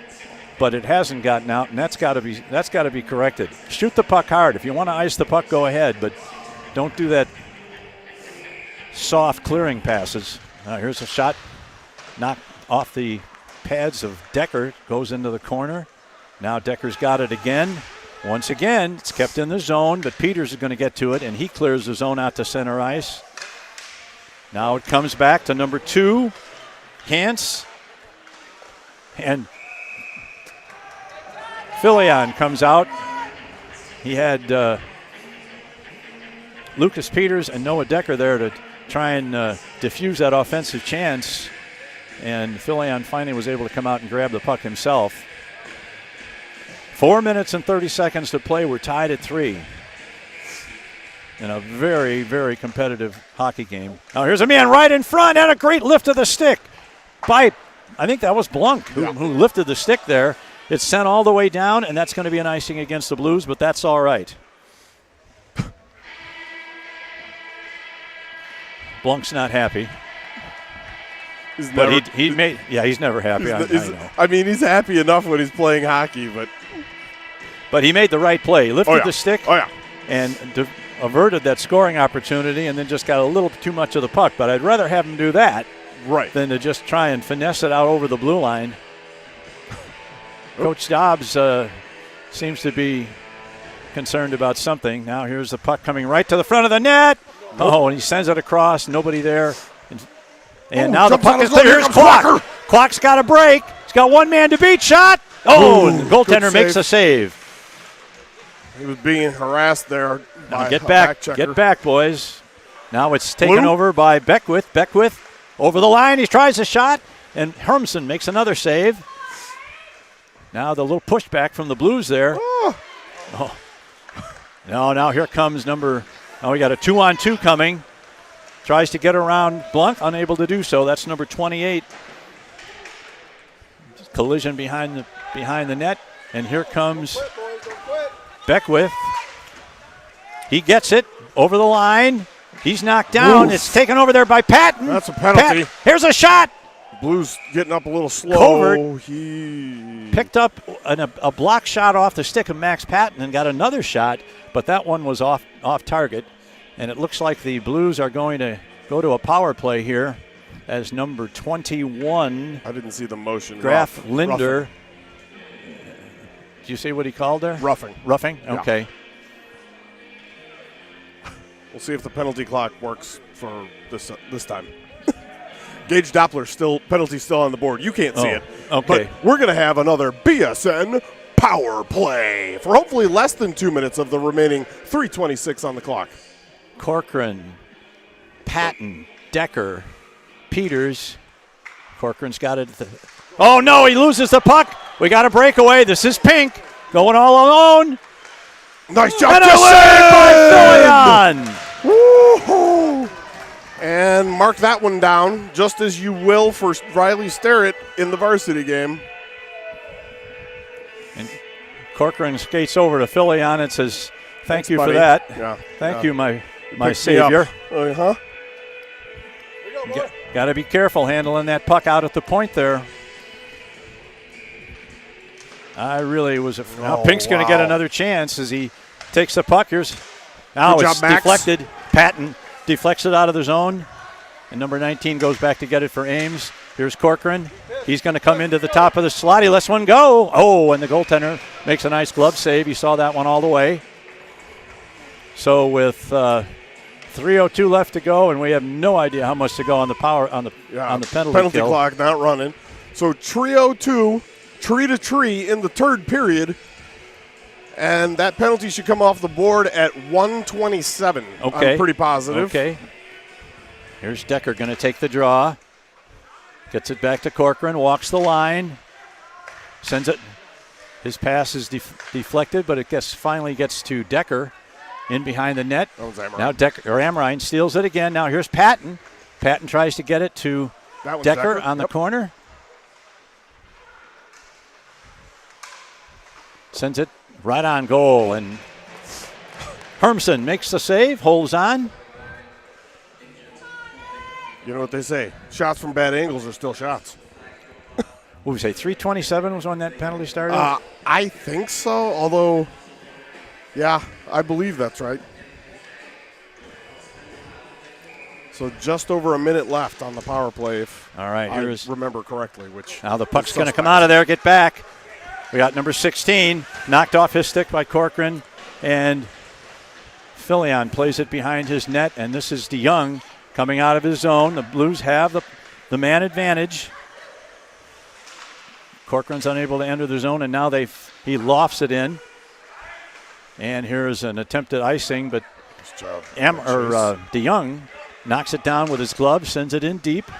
but it hasn't gotten out, and that's got to be corrected. Shoot the puck hard. If you want to ice the puck, go ahead, but don't do that soft clearing passes. Now here's a shot knocked off the pads of Decker, goes into the corner. Now Decker's got it again. Once again, it's kept in the zone, but Peters is going to get to it, and he clears the zone out to center ice. Now it comes back to number 2, Hance. And Filion comes out. He had Lucas Peters and Noah Decker there to try and diffuse that offensive chance. And Filion finally was able to come out and grab the puck himself. 4 minutes and 30 seconds to play. We're tied at 3 in a very, very competitive hockey game. Now here's a man right in front and a great lift of the stick by, I think that was Blunk who lifted the stick there. It's sent all the way down, and that's going to be an icing against the Blues, but that's all right. Blunk's not happy. He's never happy. I mean, he's happy enough when he's playing hockey, but he made the right play. He lifted the stick and averted that scoring opportunity, and then just got a little too much of the puck. But I'd rather have him do that than to just try and finesse it out over the blue line. Coach Dobbs seems to be concerned about something. Now here's the puck coming right to the front of the net. Oh, and he sends it across. Nobody there. And now the puck is clear. Here's Clark. Clark's got a break. He's got one man to beat. Shot. Oh, and the goaltender makes a save. He was being harassed there. Now get back. Get back, boys. Now it's taken over by Beckwith. Beckwith over the line. He tries a shot, and Hermsen makes another save. Now the little pushback from the Blues there. Oh. Now here comes number. Oh, we got a 2-on-2 coming. Tries to get around Blunt, unable to do so. That's number 28. Collision behind the net, and here comes Beckwith. He gets it over the line. He's knocked down. Oof. It's taken over there by Patton. That's a penalty. Here's a shot. Blues getting up a little slow. Covert picked up a block shot off the stick of Max Patton and got another shot, but that one was off target. And it looks like the Blues are going to go to a power play here as number 21. I didn't see the motion. Graf Linder. Did you see what he called there? Roughing. Okay. We'll see if the penalty clock works for this time. Gage Doppler penalty still on the board. You can't see it. Okay. But we're going to have another BSN power play for hopefully less than 2 minutes of the remaining 3:26 on the clock. Corcoran, Patton, Decker, Peters. Corcoran's got it. Oh, no, he loses the puck. We got a breakaway. This is Pink going all alone. Nice job, and a save by Filion. Woo-hoo. And mark that one down, just as you will for Riley Sterrett in the varsity game. And Corcoran skates over to Filion and says, Thanks you buddy. For that. Yeah. Thank you, my savior. Uh-huh. Got to be careful handling that puck out at the point there. I really was. Now Pink's going to get another chance as he takes the puck. Now Good it's job, Max. deflected. Patton deflects it out of the zone. And number 19 goes back to get it for Ames. Here's Corcoran. He's going to come into the top of the slot. He lets one go. Oh, and the goaltender makes a nice glove save. You saw that one all the way. So with 3:02 left to go, and we have no idea how much to go on the penalty kill. Clock not running. So trio 2, tree to tree in the third period. And that penalty should come off the board at 1:27. Okay. I'm pretty positive. Okay. Here's Decker going to take the draw. Gets it back to Corcoran, walks the line, sends it. His pass is deflected, but it finally gets to Decker in behind the net. Now Amrine steals it again. Now here's Patton. Patton tries to get it to Decker on the corner. Sends it right on goal, and Hermsen makes the save, holds on. You know what they say, shots from bad angles are still shots. What would we say, 3:27 was when that penalty started? I think so, although, yeah, I believe that's right. So just over a minute left on the power play, if all right, I remember correctly. Now the puck's going to come out of there, get back. We got number 16, knocked off his stick by Corcoran, and Filion plays it behind his net, and this is DeYoung coming out of his zone. The Blues have the man advantage. Corcoran's unable to enter the zone, and now he lofts it in. And here's an attempted icing, but DeYoung knocks it down with his glove, sends it in deep.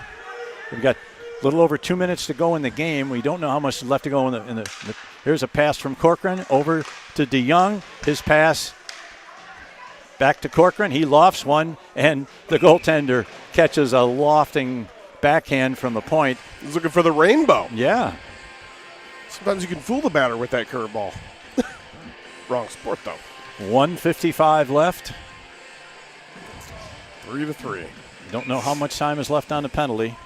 We've got a little over 2 minutes to go in the game. We don't know how much is left to go in the. Here's a pass from Corcoran over to DeYoung. His pass back to Corcoran. He lofts one, and the goaltender catches a lofting backhand from the point. He's looking for the rainbow. Yeah. Sometimes you can fool the batter with that curveball. Wrong sport, though. 1:55 left. 3-3. Don't know how much time is left on the penalty.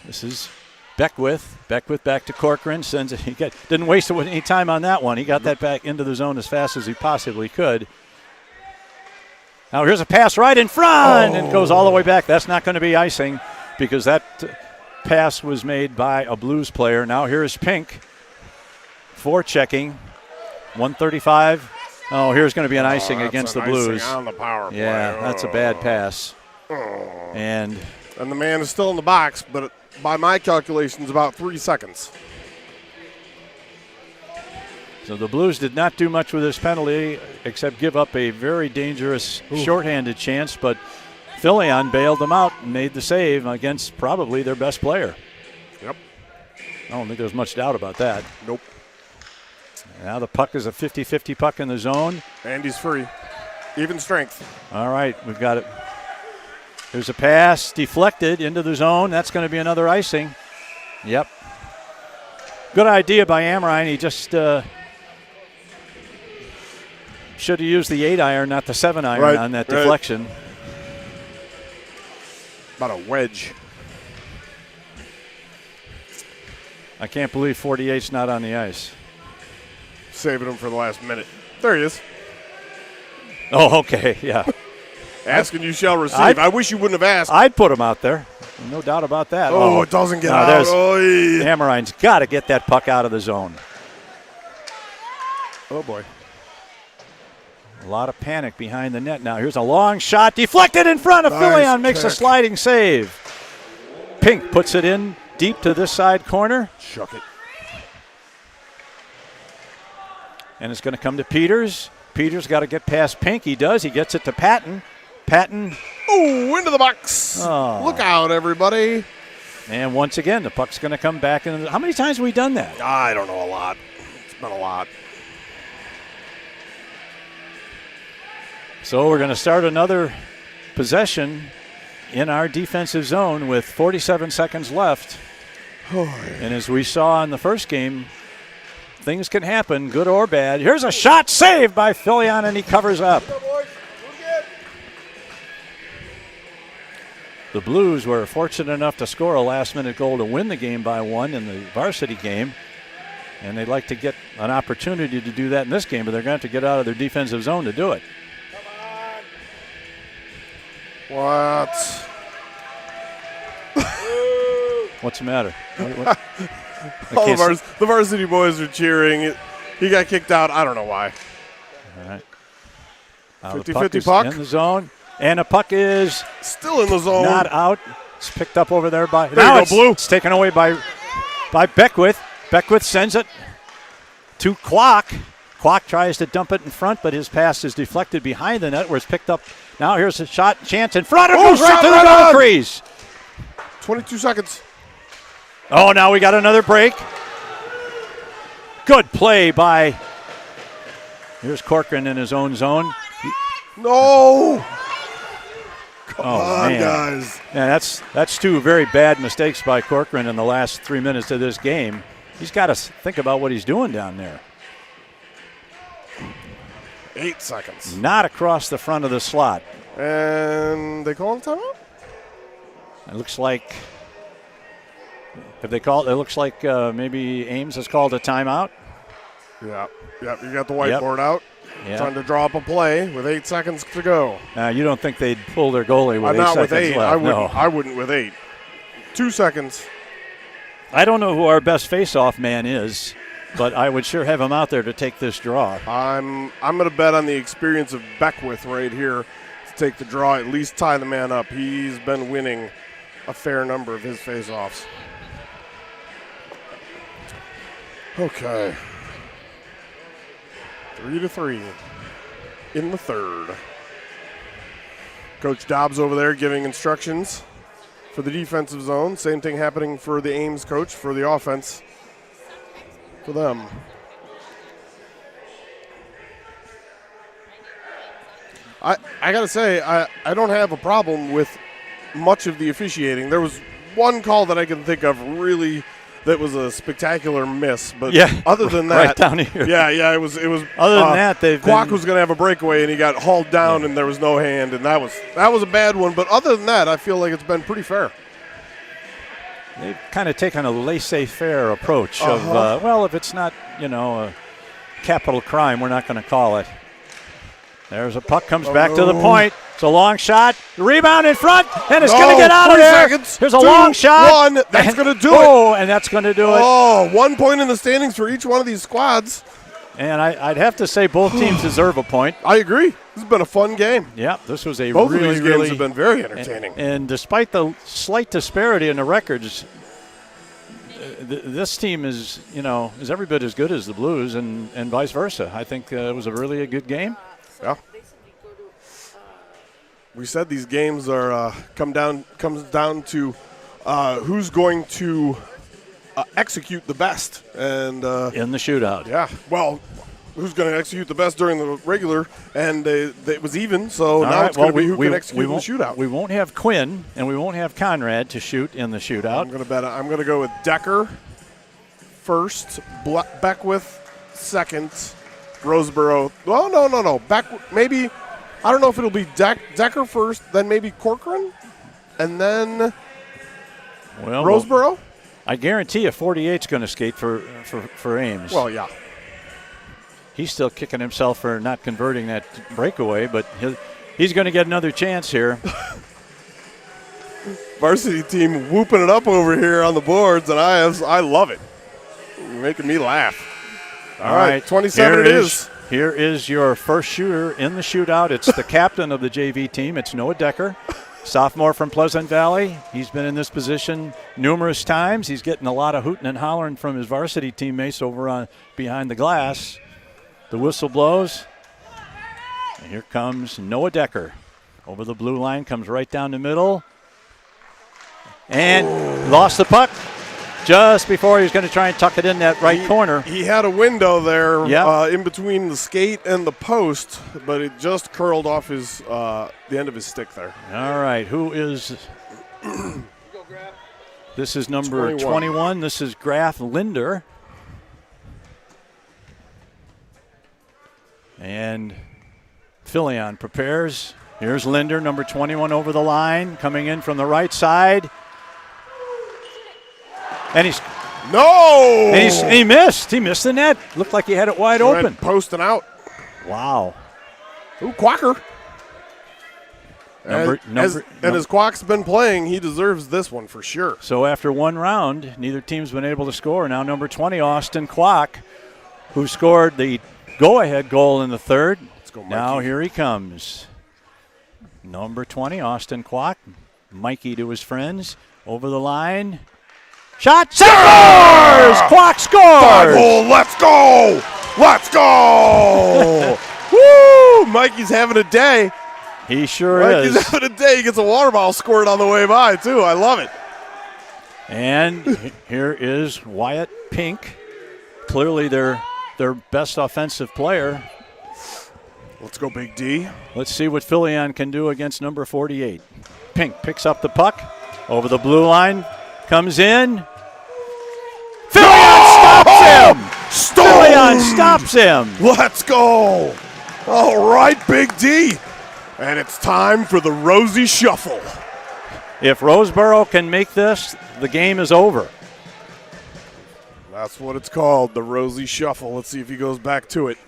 This is Beckwith. Beckwith back to Corcoran. Sends it. He didn't waste any time on that one. He got that back into the zone as fast as he possibly could. Now here's a pass right in front and goes all the way back. That's not going to be icing because that pass was made by a Blues player. Now here's Pink forechecking. 135. Oh, here's going to be an icing against the Blues. On the power play. Yeah, that's a bad pass. And the man is still in the box, but by my calculations, about 3 seconds. So the Blues did not do much with this penalty except give up a very dangerous shorthanded chance, but Filion bailed them out and made the save against probably their best player. Yep. I don't think there's much doubt about that. Nope. Now the puck is a 50-50 puck in the zone. And he's free. Even strength. All right, we've got it. There's a pass deflected into the zone. That's going to be another icing. Yep. Good idea by Amrine. He just should have used the 8-iron, not the 7-iron on that deflection. About a wedge. I can't believe 48's not on the ice. Saving him for the last minute. There he is. Oh, okay, yeah. Asking you shall receive. I wish you wouldn't have asked. I'd put him out there. No doubt about that. Oh, it doesn't get out. Amarine's got to get that puck out of the zone. Oh, boy. A lot of panic behind the net now. Here's a long shot. Deflected in front of Filion. Makes a sliding save. Pink puts it in deep to this side corner. Shuck it. And it's going to come to Peters. Peters got to get past Pink. He does. He gets it to Patton. Patton. Oh, into the box. Oh. Look out, everybody. And once again, the puck's going to come back. How many times have we done that? I don't know, a lot. It's been a lot. So we're going to start another possession in our defensive zone with 47 seconds left. And as we saw in the first game, things can happen, good or bad. Here's a shot saved by Filion, and he covers up. the Blues were fortunate enough to score a last-minute goal to win the game by 1 in the varsity game. And they'd like to get an opportunity to do that in this game, but they're going to have to get out of their defensive zone to do it. What? What's the matter? The varsity boys are cheering. He got kicked out. I don't know why. All right. 50-50 puck. In the zone. And the puck is still in the zone. Not out. It's picked up over there by. There you go, Blue. It's taken away by Beckwith. Beckwith sends it to Kwok. Kwok tries to dump it in front, but his pass is deflected behind the net where it's picked up. Now here's a shot chance in front. It goes right to the goal crease. 22 seconds. Oh, now we got another break. Good play by. Here's Corcoran in his own zone. No. Come on, man. Guys. Yeah, that's two very bad mistakes by Corcoran in the last 3 minutes of this game. He's got to think about what he's doing down there. 8 seconds. Not across the front of the slot. And they call a timeout? It looks like. Have they called? It looks like maybe Ames has called a timeout. Yeah. Yep. You got the whiteboard out. Yep. Trying to draw up a play with 8 seconds to go. You don't think they'd pull their goalie with 8 not seconds with 8. left? I wouldn't with 8. 2 seconds. I don't know who our best face-off man is, but I would sure have him out there to take this draw. I'm going to bet on the experience of Beckwith right here to take the draw, at least tie the man up. He's been winning a fair number of his face-offs. Okay. 3-3 in the third. Coach Dobbs over there giving instructions for the defensive zone. Same thing happening for the Ames coach for the offense for them. I got to say, I don't have a problem with much of the officiating. There was one call that I can think of really that was a spectacular miss, but other than that, right down here. Yeah, it was. Other than that, Kwok was going to have a breakaway, and he got hauled down, and there was no hand, and that was a bad one. But other than that, I feel like it's been pretty fair. They've kind of taken a laissez-faire approach of, well, if it's not, a capital crime, we're not going to call it. There's a puck, comes back to the point. It's a long shot. Rebound in front, and it's going to get out of there. Seconds. Here's a long shot. 1. That's going to do it. Oh, and that's going to do it. Oh, 1 point in the standings for each one of these squads. And I'd have to say both teams deserve a point. I agree. This has been a fun game. Yeah, this was a both really, of these games have been very entertaining. And despite the slight disparity in the records, this team is every bit as good as the Blues, and vice versa. I think it was a good game. Yeah. We said these games are comes down to who's going to execute the best, and in the shootout. Yeah. Well, who's going to execute the best during the regular, and it was even. So now it's going to be who can execute in the shootout. We won't have Quinn and we won't have Conrad to shoot in the shootout. I'm going to go with Decker first, Beckwith second, Roseboro. Well, no. Maybe. I don't know if it'll be Decker first, then maybe Corcoran, and then Roseboro. I guarantee you 48's going to skate for Ames. Well, yeah. He's still kicking himself for not converting that breakaway, but he's going to get another chance here. Varsity team whooping it up over here on the boards, and I love it. You're making me laugh. All right, 27 it is. Here is your first shooter in the shootout. It's the captain of the JV team. It's Noah Decker, sophomore from Pleasant Valley. He's been in this position numerous times. He's getting a lot of hooting and hollering from his varsity teammates over behind the glass. The whistle blows. And here comes Noah Decker. Over the blue line, comes right down the middle. And lost the puck. Just before he was going to try and tuck it in that right corner. He had a window there in between the skate and the post, but it just curled off the end of his stick there. All right, who is this? Is number 21. This is Graf Linder. And Filion prepares. Here's Linder, number 21, over the line, coming in from the right side. And he's no. And he missed. He missed the net. Looked like he had it wide open. Posting out. Wow. Ooh, Quacker. And as Quack's been playing, he deserves this one for sure. So after one round, neither team's been able to score. Now number 20, Austin Quack, who scored the go-ahead goal in the third. Let's go, Mikey. Now here he comes. Number 20, Austin Quack. Mikey to his friends. Over the line. Shot. Scores! Quack scores! 5-hole, let's go! Let's go! Woo! Mikey's having a day. He sure Mikey's is. having a day. He gets a water bottle squirt on the way by, too. I love it. And here is Wyatt Pink. Clearly their best offensive player. Let's go, Big D. Let's see what Filion can do against number 48. Pink picks up the puck over the blue line. Comes in. Filion stops him! Filion stops him! Let's go! All right, Big D. And it's time for the Rosie Shuffle. If Roseboro can make this, the game is over. That's what it's called, the Rosie Shuffle. Let's see if he goes back to it.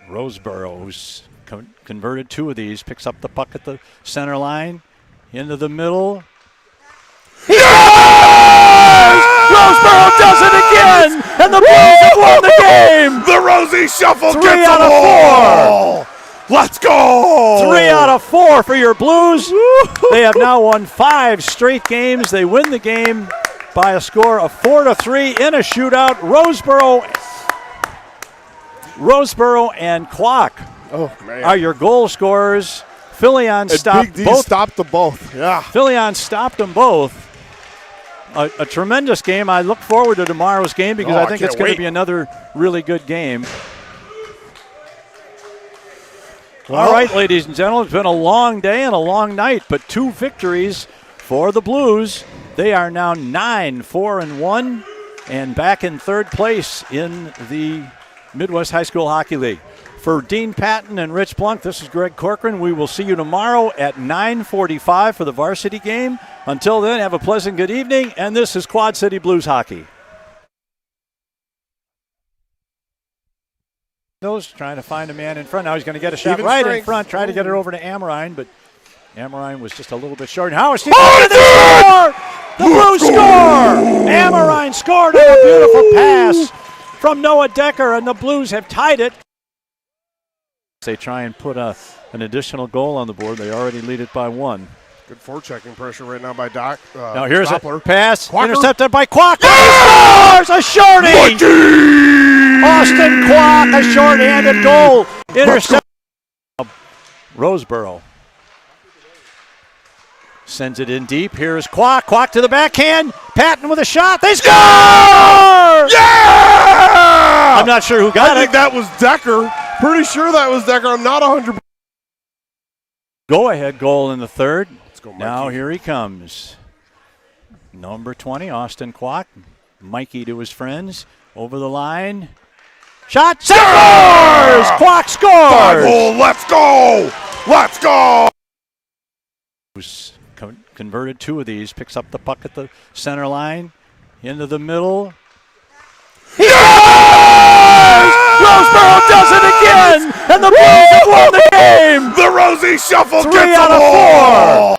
Roseboro, who's converted two of these, picks up the puck at the center line. Into the middle. Yes! Roseboro does it again! And the Blues have won the game! The Rosie Shuffle 3 gets out them of 4. all! Let's go! 3 out of 4 for your Blues. They have now won 5 straight games. They win the game by a score of 4-3 in a shootout. Roseboro and Quack are your goal scorers. Filion stopped Big D both. stopped them both. Yeah. Filion stopped them both. A tremendous game. I look forward to tomorrow's game because I think it's going to be another really good game. All right, ladies and gentlemen, it's been a long day and a long night, but 2 victories for the Blues. They are now 9-4-1 and back in third place in the Midwest High School Hockey League. For Dean Patton and Rich Blunk, this is Greg Corcoran. We will see you tomorrow at 9:45 for the varsity game. Until then, have a pleasant good evening, and this is Quad City Blues Hockey. Those trying to find a man in front. Now he's going to get a shot in front, try to get it over to Amorine, but Amorine was just a little bit short. How is Steve? The Blues score! Amorine scored on a beautiful pass from Noah Decker, and the Blues have tied it. They try and put an additional goal on the board. They already lead it by 1. Good forechecking pressure right now by Doc. Now here's Doppler. a pass Quacker. Intercepted by Quack. Yeah! He scores a shorty! Austin Quack, a short-handed goal. Intercepted. Roseboro sends it in deep. Here's Quack. Quack to the backhand. Patton with a shot. They score! Yeah! I'm not sure who got I think that was Decker. Pretty sure that was Decker. I'm not 100%. Go-ahead goal in the third. Let's go, Mikey. Now here he comes. Number 20, Austin Quack. Mikey to his friends. Over the line. Shot. Scores! Quack scores! 5-hole, let's go! Let's go! Who's converted two of these. Picks up the puck at the center line. Into the middle. Yes! Roseboro does it again! And the Blues have won the game! The Rosie Shuffle 3 gets out them of 4. all!